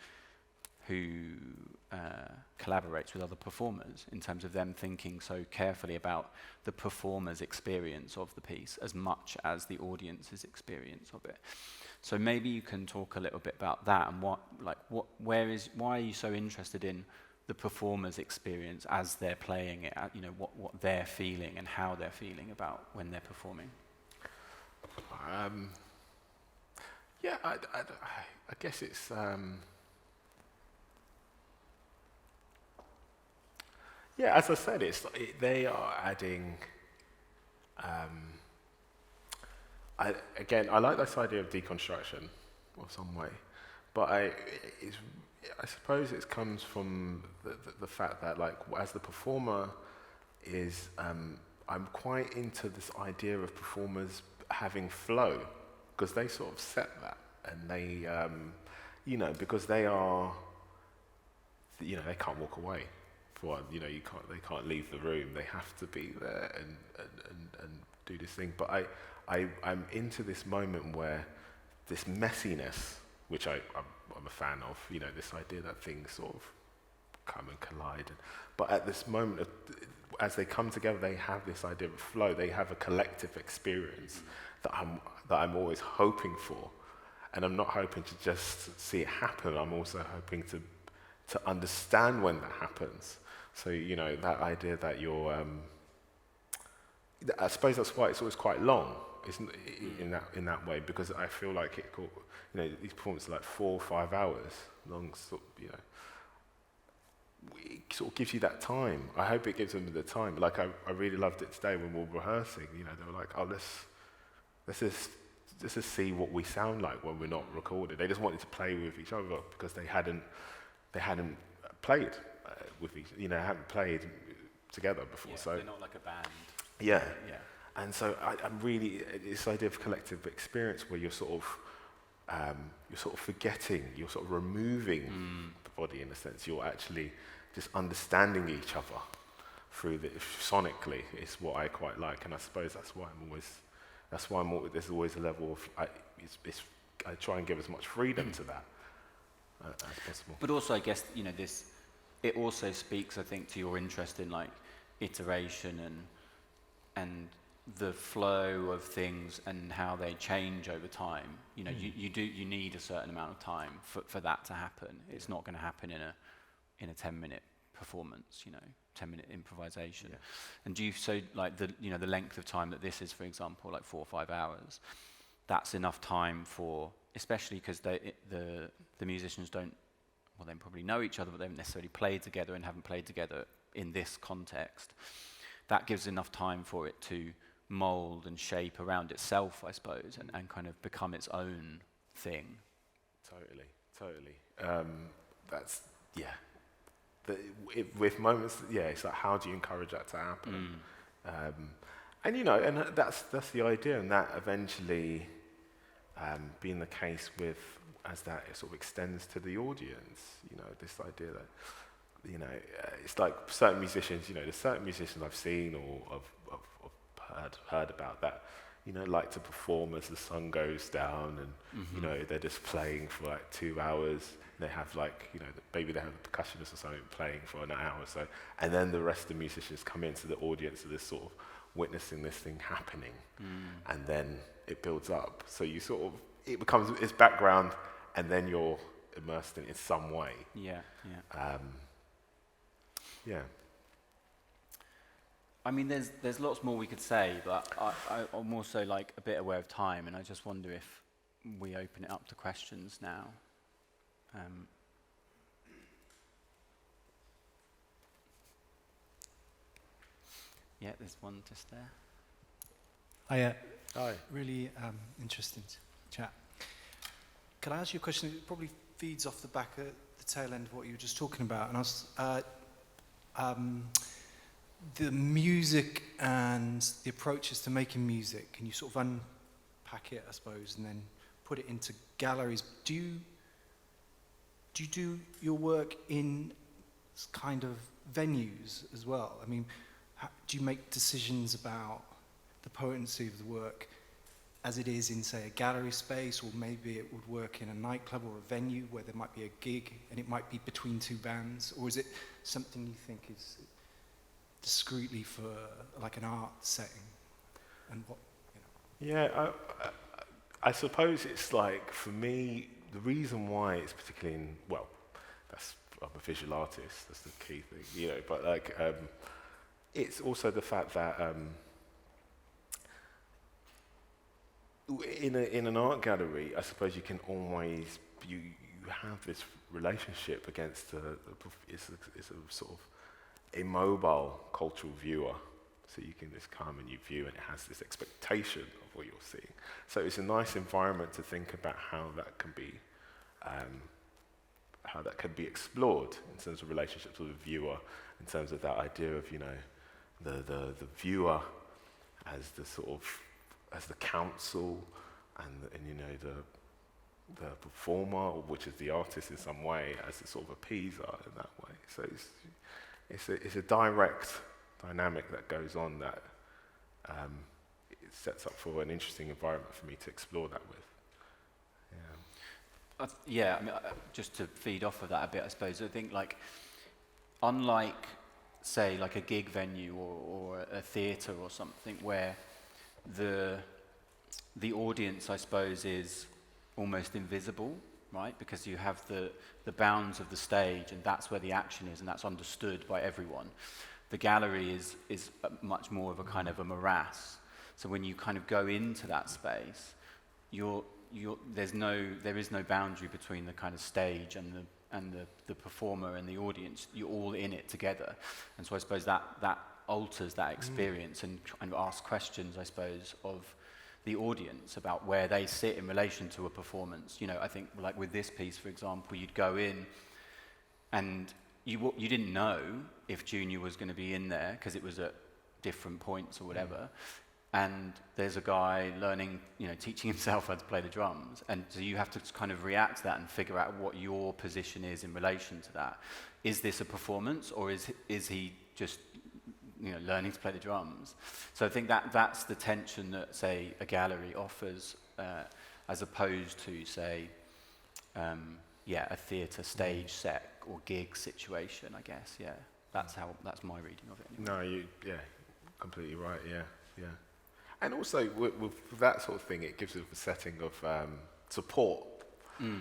collaborates with other performers, in terms of them thinking so carefully about the performer's experience of the piece as much as the audience's experience of it. So maybe you can talk a little bit about that, and why are you so interested in the performer's experience as they're playing it, you know, what they're feeling and how they're feeling about when they're performing? Yeah, I guess it's yeah, as I said, they are adding. I like this idea of deconstruction, of some way, but I suppose it comes from the fact that, like, as the performer is, I'm quite into this idea of performers having flow, because they sort of set that, and they, you know, because they are, you know, they can't walk away. For, you know, they can't leave the room. They have to be there and do this thing. But I'm into this moment where this messiness, which I'm a fan of, you know, this idea that things sort of come and collide. But at this moment, as they come together, they have this idea of flow. They have a collective experience that I'm always hoping for. And I'm not hoping to just see it happen. I'm also hoping to understand when that happens. So, you know, that idea that you're, I suppose that's why it's always quite long, isn't it, in that way, because I feel like it, you know, these performances are like 4 or 5 hours long, sort of, you know, it sort of gives you that time. I hope it gives them the time. Like, I really loved it today when we were rehearsing, you know, they were like, oh, let's just to see what we sound like when we're not recorded. They just wanted to play with each other because they hadn't played with each, hadn't played together before. Yeah, so they're not like a band. Yeah. Yeah. And so I'm really, this idea of collective experience where you're sort of forgetting, you're sort of removing the body in a sense. You're actually just understanding each other through sonically is what I quite like. And I suppose that's why there's always a level of, I try and give as much freedom to that as possible. But also, I guess, it also speaks, I think, to your interest in like iteration and the flow of things and how they change over time. You need a certain amount of time for that to happen. It's not going to happen in a 10-minute performance, 10-minute improvisation. Yeah. And the length of time that this is, for example, like 4 or 5 hours, that's enough time for, especially because the musicians they probably know each other, but they haven't necessarily played together and haven't played together in this context. That gives enough time for it to mold and shape around itself, I suppose, and kind of become its own thing. Totally. That's, yeah. With moments, it's like, how do you encourage that to happen? And that's the idea, and that eventually being the case with, as that sort of extends to the audience, this idea that, it's like certain musicians, there's certain musicians I've seen or I've heard about that, like to perform as the sun goes down and, they're just playing for like 2 hours. They have like, maybe they have a percussionist or something playing for an hour or so, and then the rest of the musicians come into the audience of this sort of witnessing this thing happening, and then it builds up. So it becomes its background, and then you're immersed in it in some way. Yeah. Yeah. I mean, there's lots more we could say, but I'm also like a bit aware of time, and I just wonder if we open it up to questions now. Yeah, there's one just there. Hi. Hi. Really interesting chat. Can I ask you a question? It probably feeds off the back of the tail end of what you were just talking about, and I was the music and the approaches to making music. Can you sort of unpack it, I suppose, and then put it into galleries? Do you do your work in kind of venues as well? I mean, do you make decisions about the potency of the work as it is in, say, a gallery space, or maybe it would work in a nightclub or a venue where there might be a gig and it might be between two bands? Or is it something you think is discreetly for like an art setting? And what, Yeah, I suppose it's like, for me, the reason why it's particularly I'm a visual artist, that's the key thing, but like, it's also the fact that in an art gallery, I suppose you can always, you have this relationship against it's a sort of immobile cultural viewer. So you can just come and you view, and it has this expectation of what you're seeing. So it's a nice environment to think about how that can be explored in terms of relationships with the viewer, in terms of that idea of the viewer as the sort of as the counsel, and the performer, which is the artist in some way, as a sort of appeaser in that way. So it's a direct dynamic that goes on that it sets up for an interesting environment for me to explore that with. I mean, just to feed off of that a bit, I suppose, I think, like, unlike, say, like a gig venue or a theatre or something, where the audience, I suppose, is almost invisible, right? Because you have the bounds of the stage, and that's where the action is, and that's understood by everyone. The gallery is much more of a kind of a morass. So when you kind of go into that space, there is no boundary between the kind of stage and the performer and the audience. You're all in it together, and so I suppose that alters that experience and kind of asks questions, I suppose, of the audience about where they sit in relation to a performance. You know, I think like with this piece, for example, you'd go in and you didn't know if Junior was going to be in there because it was at different points or whatever. And there's a guy learning, you know, teaching himself how to play the drums. And so you have to kind of react to that and figure out what your position is in relation to that. Is this a performance, or is he just, you know, learning to play the drums? So I think that's the tension that, say, a gallery offers, as opposed to, say, a theatre stage set or gig situation, I guess. Yeah, that's my reading of it. Anyway. No, completely right. Yeah. And also with that sort of thing, it gives us a setting of support.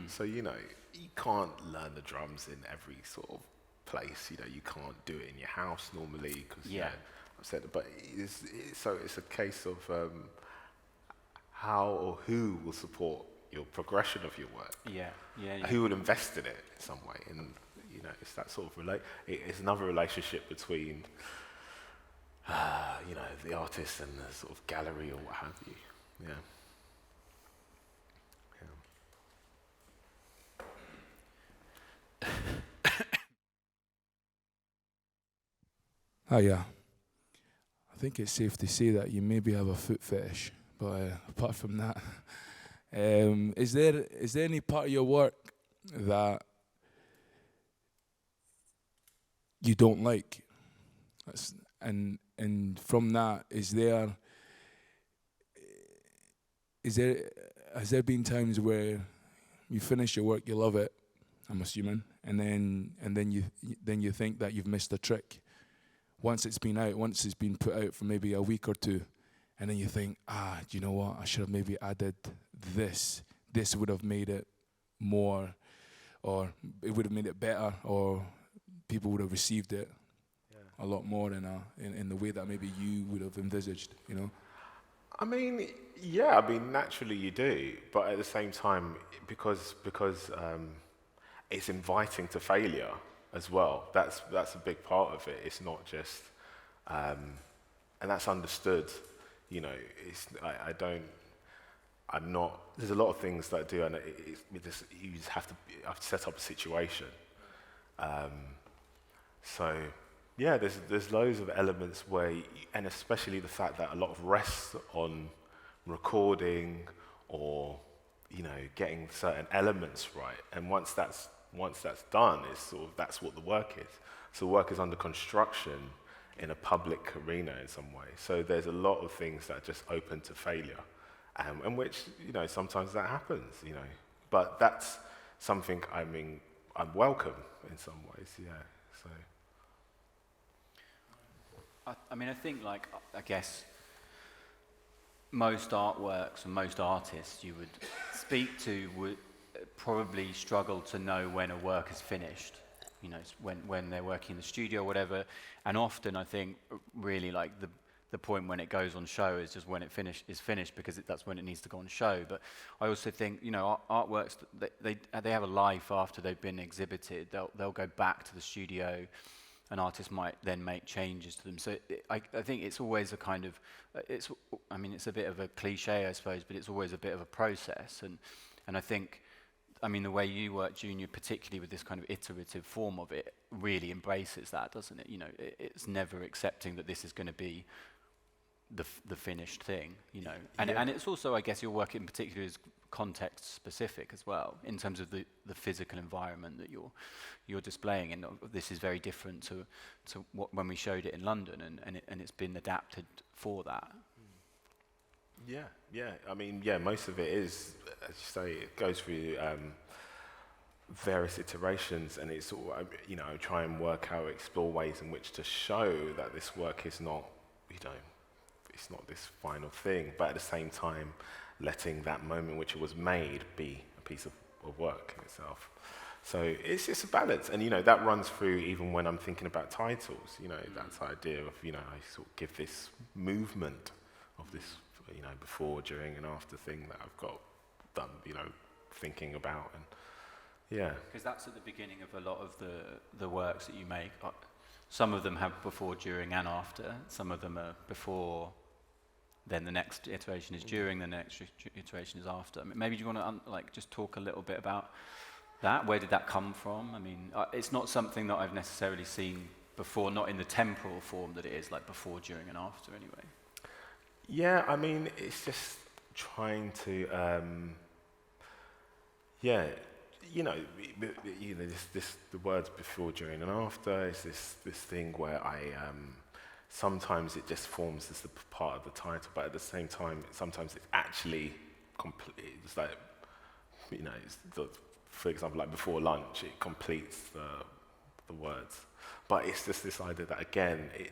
So, you know, you can't learn the drums in every sort of place. You know, you can't do it in your house normally because I've said it. But it's a case of how or who will support your progression of your work. Yeah. Who will invest in it in some way, and you know, it's that sort of it's another relationship between. You know, the artist and the sort of gallery or what have you. Yeah. I think it's safe to say that you maybe have a foot fetish, but apart from that, is there any part of your work that you don't like? And from that, has there been times where you finish your work, you love it, I'm assuming, and then you think that you've missed a trick. Once it's been put out for maybe a week or two, and then you think, do you know what? I should have maybe added this. This would have made it more, or it would have made it better, or people would have received it a lot more in the way that maybe you would have envisaged, you know? I mean, naturally you do, but at the same time, because it's inviting to failure as well. That's a big part of it. It's not just, and that's understood. You know, I'm not. There's a lot of things that I do, and you just have to set up a situation. So. Yeah, there's loads of elements where, and especially the fact that a lot of rests on recording or, you know, getting certain elements right. And once that's done, it's sort of, that's what the work is. So work is under construction in a public arena in some way. So there's a lot of things that are just open to failure, and which, you know, sometimes that happens, you know. But that's something, I mean, I'm welcome in some ways, yeah. So. I mean, I think, like, I guess most artworks and most artists you would speak to would probably struggle to know when a work is finished, you know, when they're working in the studio or whatever. And often, I think, really, like, the point when it goes on show is just when it is finished, because that's when it needs to go on show. But I also think, you know, artworks, they have a life after they've been exhibited. They'll go back to the studio. An artist might then make changes to them. So I think it's always a kind of, it's a bit of a cliche, I suppose, but it's always a bit of a process. And I think, I mean, the way you work, Junior, particularly with this kind of iterative form of it, really embraces that, doesn't it? You know, it's never accepting that this is going to be the finished thing, you know. And it's also, I guess, your work in particular is context specific as well, in terms of the physical environment that you're displaying. And this is very different to when we showed it in London, and it's been adapted for that. Yeah. I mean, most of it is, as you say, it goes through various iterations, and it's all, you know, try and work out, explore ways in which to show that this work is not, you know, it's not this final thing, but at the same time, letting that moment which it was made be a piece of work in itself. So it's a balance, and, you know, that runs through even when I'm thinking about titles. You know, that idea of, you know, I sort of give this movement of this, you know, before, during, and after thing that I've got done, you know, thinking about, and yeah. Because that's at the beginning of a lot of the works that you make. Some of them have before, during, and after. Some of them are before, then the next iteration is during, the next iteration is after. I mean, maybe do you want to like just talk a little bit about that? Where did that come from? I mean, it's not something that I've necessarily seen before, not in the temporal form that it is, like before, during, and after, anyway. Yeah, I mean, it's just trying to, the words before, during, and after is this thing where sometimes it just forms as the part of the title, but at the same time, sometimes it's actually complete. It's like, for example, like before lunch, it completes the words. But it's just this idea that, again, it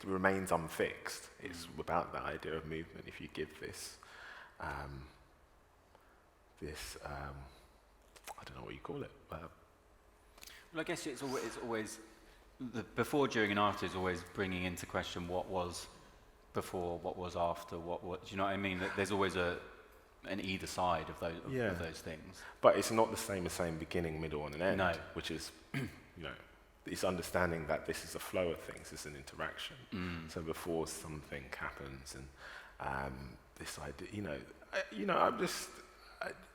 remains unfixed. It's about that idea of movement. If you give this, I don't know what you call it. Well, I guess it's always the before, during, and after is always bringing into question what was before, what was after, what do you know what I mean? There's always an either side of those things. But it's not the same as saying beginning, middle, and an end. No. Which is, it's understanding that this is a flow of things, it's an interaction. So before something happens, and this idea,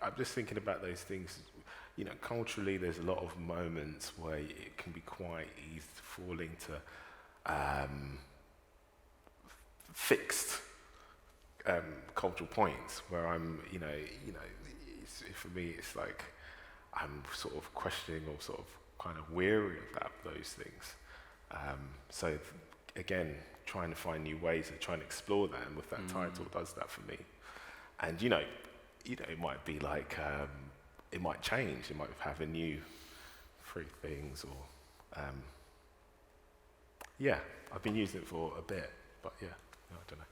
I'm just thinking about those things. Culturally, there's a lot of moments where it can be quite easy to fall into fixed cultural points where I'm, for me, it's like I'm sort of questioning or sort of kind of weary of those things. So again, trying to find new ways and trying to explore that, and with that title does that for me. And it might be like it might change. It might have a new 3 things, or I've been using it for a bit, but I don't know.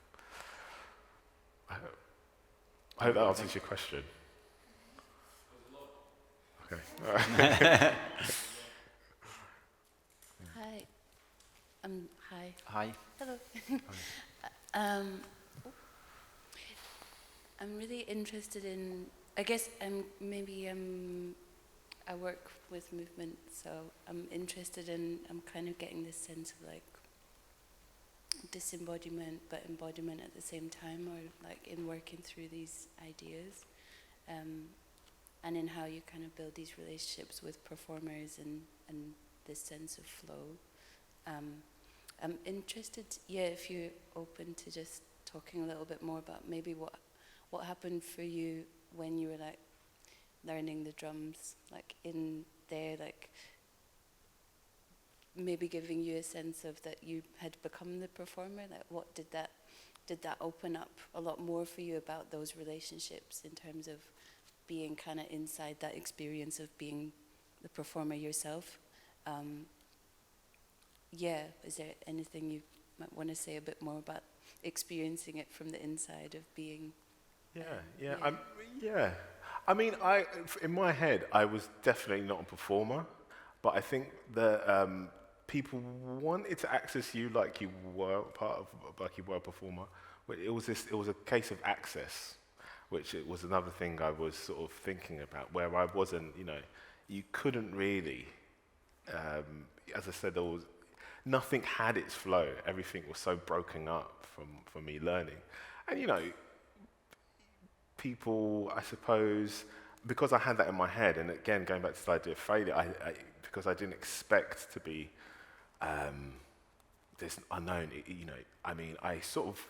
I hope that answers your question. Okay. All right. Hi. Hi. Hi. Hello. I'm really interested in, I guess I work with movement, so I'm interested in, I'm kind of getting this sense of like disembodiment but embodiment at the same time, or like in working through these ideas, and in how you kind of build these relationships with performers and this sense of flow. I'm interested, if you're open to just talking a little bit more about maybe what happened for you when you were like learning the drums, like in there, like maybe giving you a sense of that you had become the performer. Like what did that open up a lot more for you about those relationships in terms of being kind of inside that experience of being the performer yourself? Is there anything you might want to say a bit more about experiencing it from the inside of being? I mean, in my head, I was definitely not a performer, but I think that people wanted to access you like you were part of, like you were a performer. It was a case of access, which it was another thing I was sort of thinking about, where I wasn't, you couldn't really, as I said, nothing had its flow. Everything was so broken up from me learning. And, people, I suppose, because I had that in my head, and again, going back to the idea of failure, because I didn't expect to be this unknown, I sort of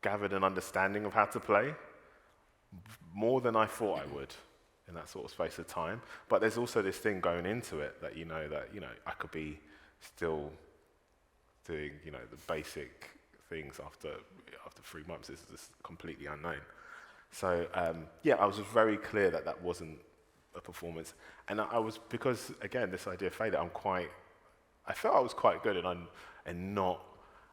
gathered an understanding of how to play more than I thought I would in that sort of space of time. But there's also this thing going into it that, I could be still doing, the basic things after 3 months. This is completely unknown. So, I was very clear that wasn't a performance. And I was, because, again, this idea of failure, I felt I was quite good and not,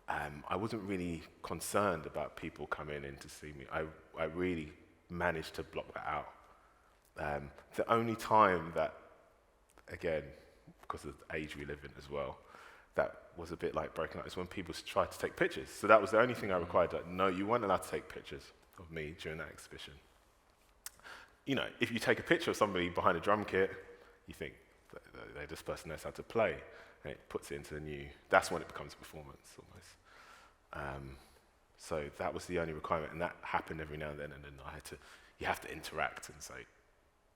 I wasn't really concerned about people coming in to see me. I really managed to block that out. The only time that, again, because of the age we live in as well, that was a bit like broken up is when people tried to take pictures. So that was the only thing I required. Like, no, you weren't allowed to take pictures of me during that exhibition. If you take a picture of somebody behind a drum kit, you think this person knows how to play, and it puts it into that's when it becomes a performance almost. So that was the only requirement, and that happened every now and then you have to interact and say,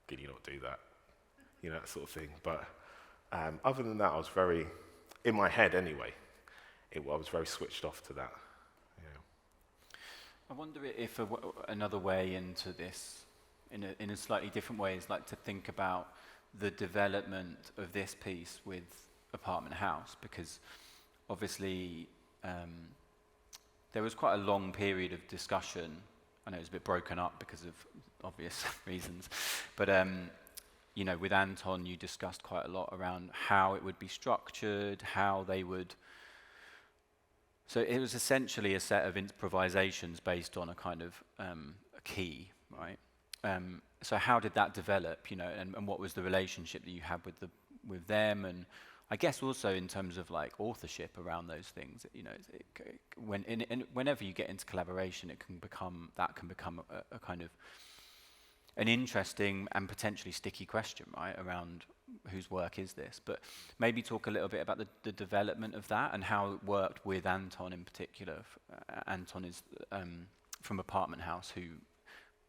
can you not do that? You know, that sort of thing. But other than that, I was very, in my head anyway, I was very switched off to that. I wonder if another way into this, in a slightly different way, is like to think about the development of this piece with Apartment House, because obviously there was quite a long period of discussion. I know it was a bit broken up because of obvious reasons, but you know, with Anton, you discussed quite a lot around how it would be structured, how they would. So it was essentially a set of improvisations based on a kind of a key, right? So how did that develop, you know, and what was the relationship that you had with them, and I guess also in terms of like authorship around those things, you know, whenever you get into collaboration, that can become a kind of an interesting and potentially sticky question, right, around whose work is this? But maybe talk a little bit about the development of that and how it worked with Anton in particular. Anton is from Apartment House, who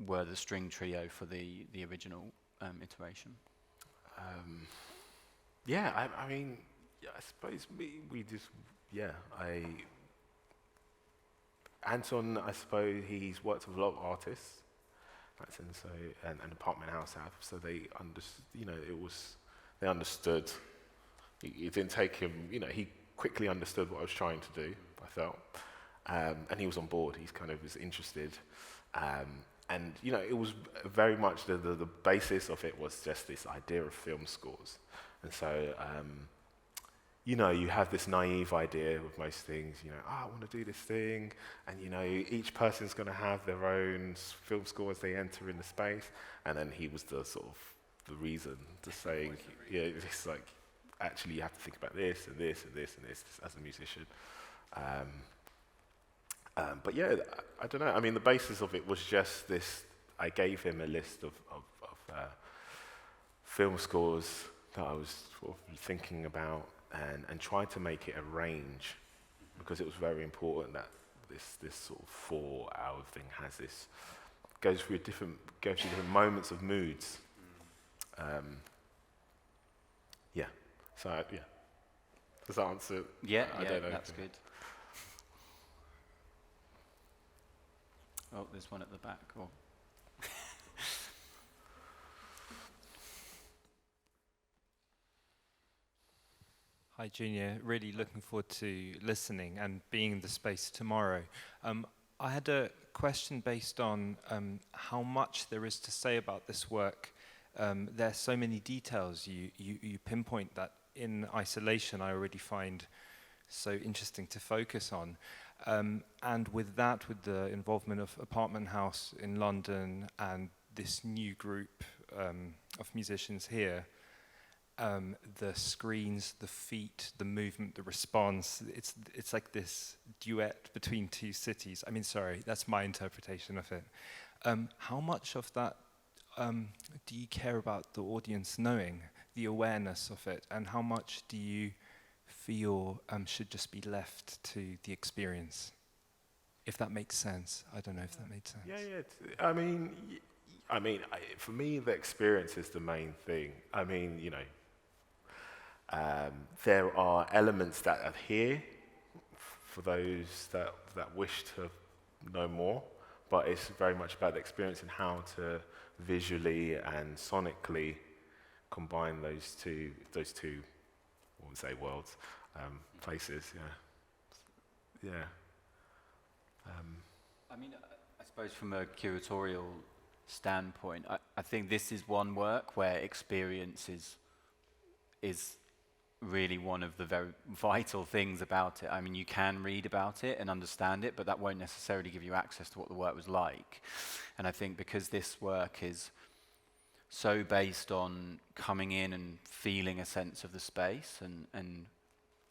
were the string trio for the original iteration. I mean, I suppose we just, Anton, I suppose he's worked with a lot of artists. And Apartment House have, so they they understood. It didn't take him, you know, he quickly understood what I was trying to do, I felt, and he was on board. He's kind of was interested, and you know, it was very much the basis of it was just this idea of film scores, and so. You know, you have this naive idea with most things, you know, I want to do this thing, and you know, each person's going to have their own film score as they enter in the space, and then he was the sort of the reason to saying, yeah, it's like, actually you have to think about this and this and this and this as a musician. But yeah, I don't know, I mean, the basis of it was just this, I gave him a list of film scores that I was sort of thinking about, and try to make it a range, because it was very important that this sort of 4-hour thing has this, goes through different moments of moods. Does that answer? Yeah, I don't know. That's good. Oh, there's one at the back. Oh. Hi, Junior. Really looking forward to listening and being in the space tomorrow. I had a question based on how much there is to say about this work. There are so many details you pinpoint that in isolation I already find so interesting to focus on. And with that, with the involvement of Apartment House in London and this new group of musicians here, the screens, the feet, the movement, the response, it's like this duet between two cities. I mean, sorry, that's my interpretation of it. How much of that do you care about the audience knowing, the awareness of it, and how much do you feel should just be left to the experience? If that makes sense. I don't know if that made sense. Yeah. I mean, for me, the experience is the main thing. I mean, you know, there are elements that are here for those that wish to know more, but it's very much about the experience and how to visually and sonically combine those two, I wouldn't say worlds, places. Yeah. I mean, I suppose from a curatorial standpoint, I think this is one work where experience is really one of the very vital things about it. I mean, you can read about it and understand it, but that won't necessarily give you access to what the work was like. And I think because this work is so based on coming in and feeling a sense of the space and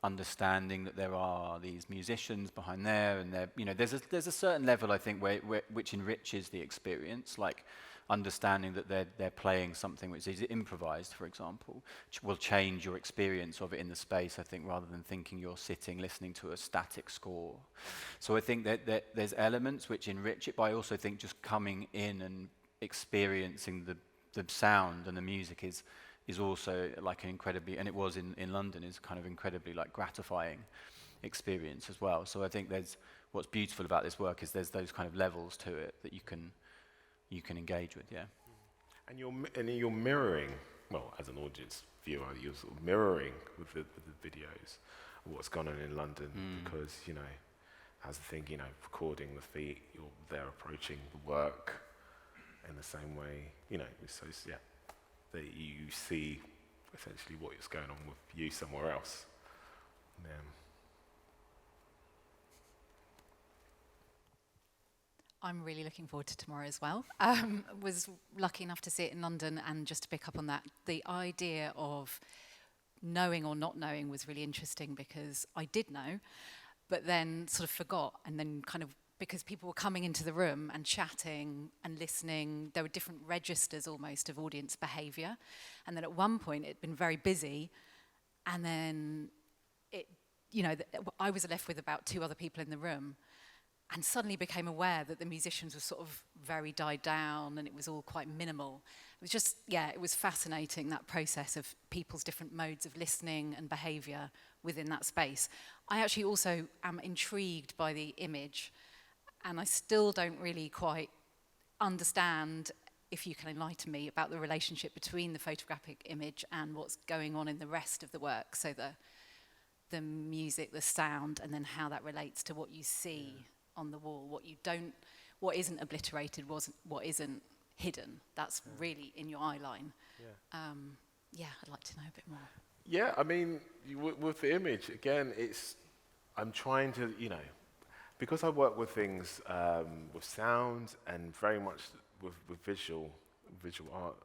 understanding that there are these musicians behind there, and there, you know, there's a certain level, I think, which enriches the experience. Like, understanding that they're playing something which is improvised, for example, will change your experience of it in the space, I think, rather than thinking you're sitting listening to a static score. So I think that there's elements which enrich it, but I also think just coming in and experiencing the sound and the music is also like an incredibly, and it was in London, is kind of incredibly like gratifying experience as well. So I think what's beautiful about this work is there's those kind of levels to it that you can engage with, yeah. And you're mirroring, well, as an audience viewer, you're sort of mirroring with the videos what's gone on in London, because, you know, as the thing, you know, recording the feet, they're approaching the work in the same way, you know, so yeah, that you see essentially what's going on with you somewhere else. Yeah. I'm really looking forward to tomorrow as well. Was lucky enough to see it in London, and just to pick up on that, the idea of knowing or not knowing was really interesting, because I did know, but then sort of forgot, and then kind of, because people were coming into the room and chatting and listening, there were different registers almost of audience behaviour, and then at one point it'd been very busy, and then it, you know, I was left with about 2 other people in the room, and suddenly became aware that the musicians were sort of very died down and it was all quite minimal. It was just, yeah, it was fascinating, that process of people's different modes of listening and behaviour within that space. I actually also am intrigued by the image, and I still don't really quite understand, if you can enlighten me, about the relationship between the photographic image and what's going on in the rest of the work. So the music, the sound, and then how that relates to what you see on the wall, what isn't obliterated, what isn't hidden. That's really in your eye line. Yeah, I'd like to know a bit more. Yeah, I mean, with the image, again, I'm trying to, you know, because I work with things with sound and very much with visual art,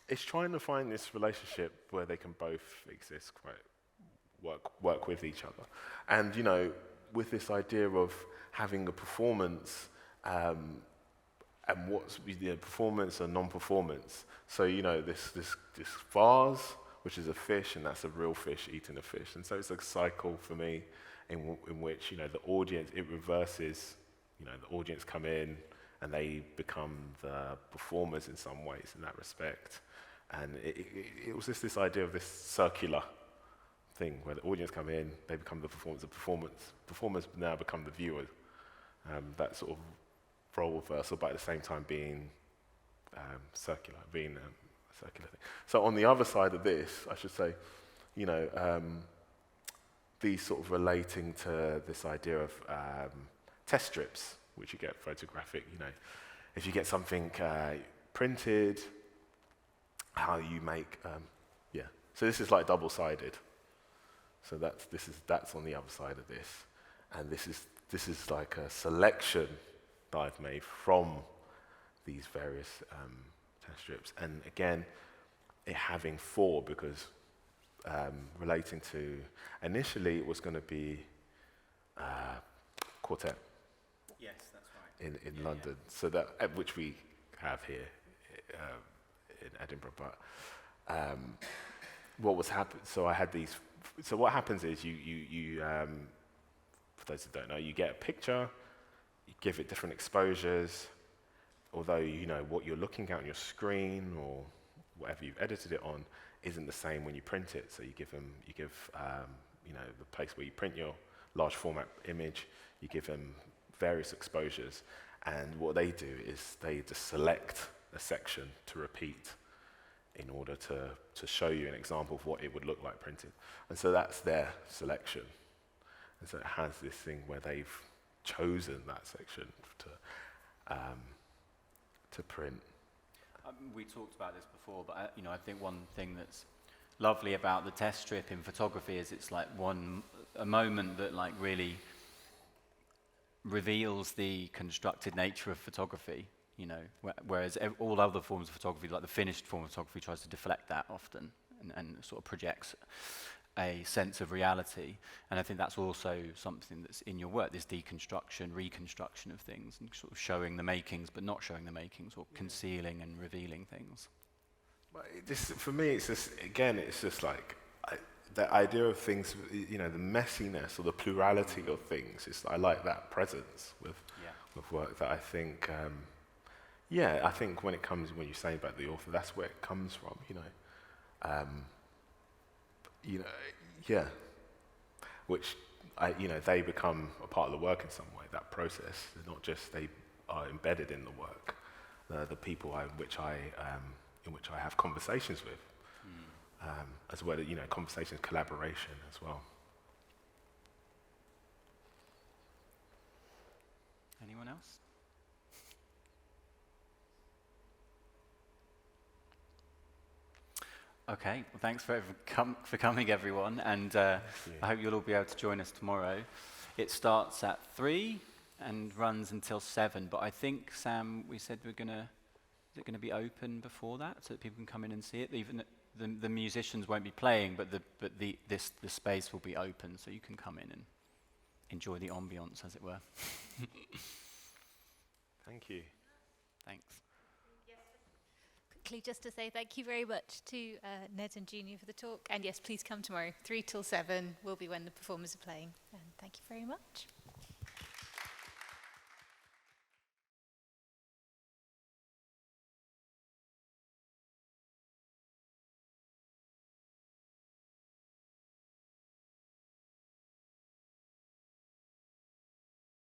it's trying to find this relationship where they can both exist, work with each other. And, you know, with this idea of having a performance and what's performance and non-performance. So, you know, this vase, which is a fish, and that's a real fish eating a fish. And so it's a cycle for me in which, you know, the audience, it reverses, you know, the audience come in and they become the performers in some ways in that respect. And it was just this idea of this circular thing where the audience come in, they become the performers now become the viewers. That sort of role reversal, but at the same time being circular, being a circular thing. So on the other side of this, I should say, you know, these sort of relating to this idea of test strips, which you get photographic, you know, if you get something printed, how you make, so this is like double-sided. So that's on the other side of this, and this is like a selection that I've made from these various test strips, and again, it having 4 because relating to initially it was going to be quartet. Yes, that's right. In London, so that which we have here in Edinburgh, but what was happening? So I had these. So what happens is you for those that don't know, you get a picture, you give it different exposures, although you know what you're looking at on your screen or whatever you've edited it on isn't the same when you print it. So you give you know, the place where you print your large format image, you give them various exposures, and what they do is they just select a section to repeat in order to show you an example of what it would look like printed. And so that's their selection. And so it has this thing where they've chosen that section to print. We talked about this before, but you know, I think one thing that's lovely about the test strip in photography is it's like a moment that like really reveals the constructed nature of photography. You know, whereas all other forms of photography, like the finished form of photography, tries to deflect that often and sort of projects. a sense of reality. And I think that's also something that's in your work, this deconstruction, reconstruction of things, and sort of showing the makings but not showing the makings, or concealing and revealing things. But for me, it's just, again, it's just like, the idea of things, the messiness or the plurality of things, I like that presence with work that I think, I think when you say about the author, that's where it comes from, which, they become a part of the work in some way, that process. They're not just, they are embedded in the work, the people in which I have conversations with. As well as, conversations, collaboration as well. Anyone else? Okay, well, thanks for coming, everyone, and I hope you'll all be able to join us tomorrow. It starts at 3 and runs until 7, but I think, Sam, we said is it going to be open before that so that people can come in and see it? Even the musicians won't be playing, but the space will be open, so you can come in and enjoy the ambience, as it were. Thank you. Thanks. Quickly, just to say thank you very much to Ned and Junior for the talk, and yes, please come tomorrow. 3 till 7 will be when the performers are playing, and thank you very much.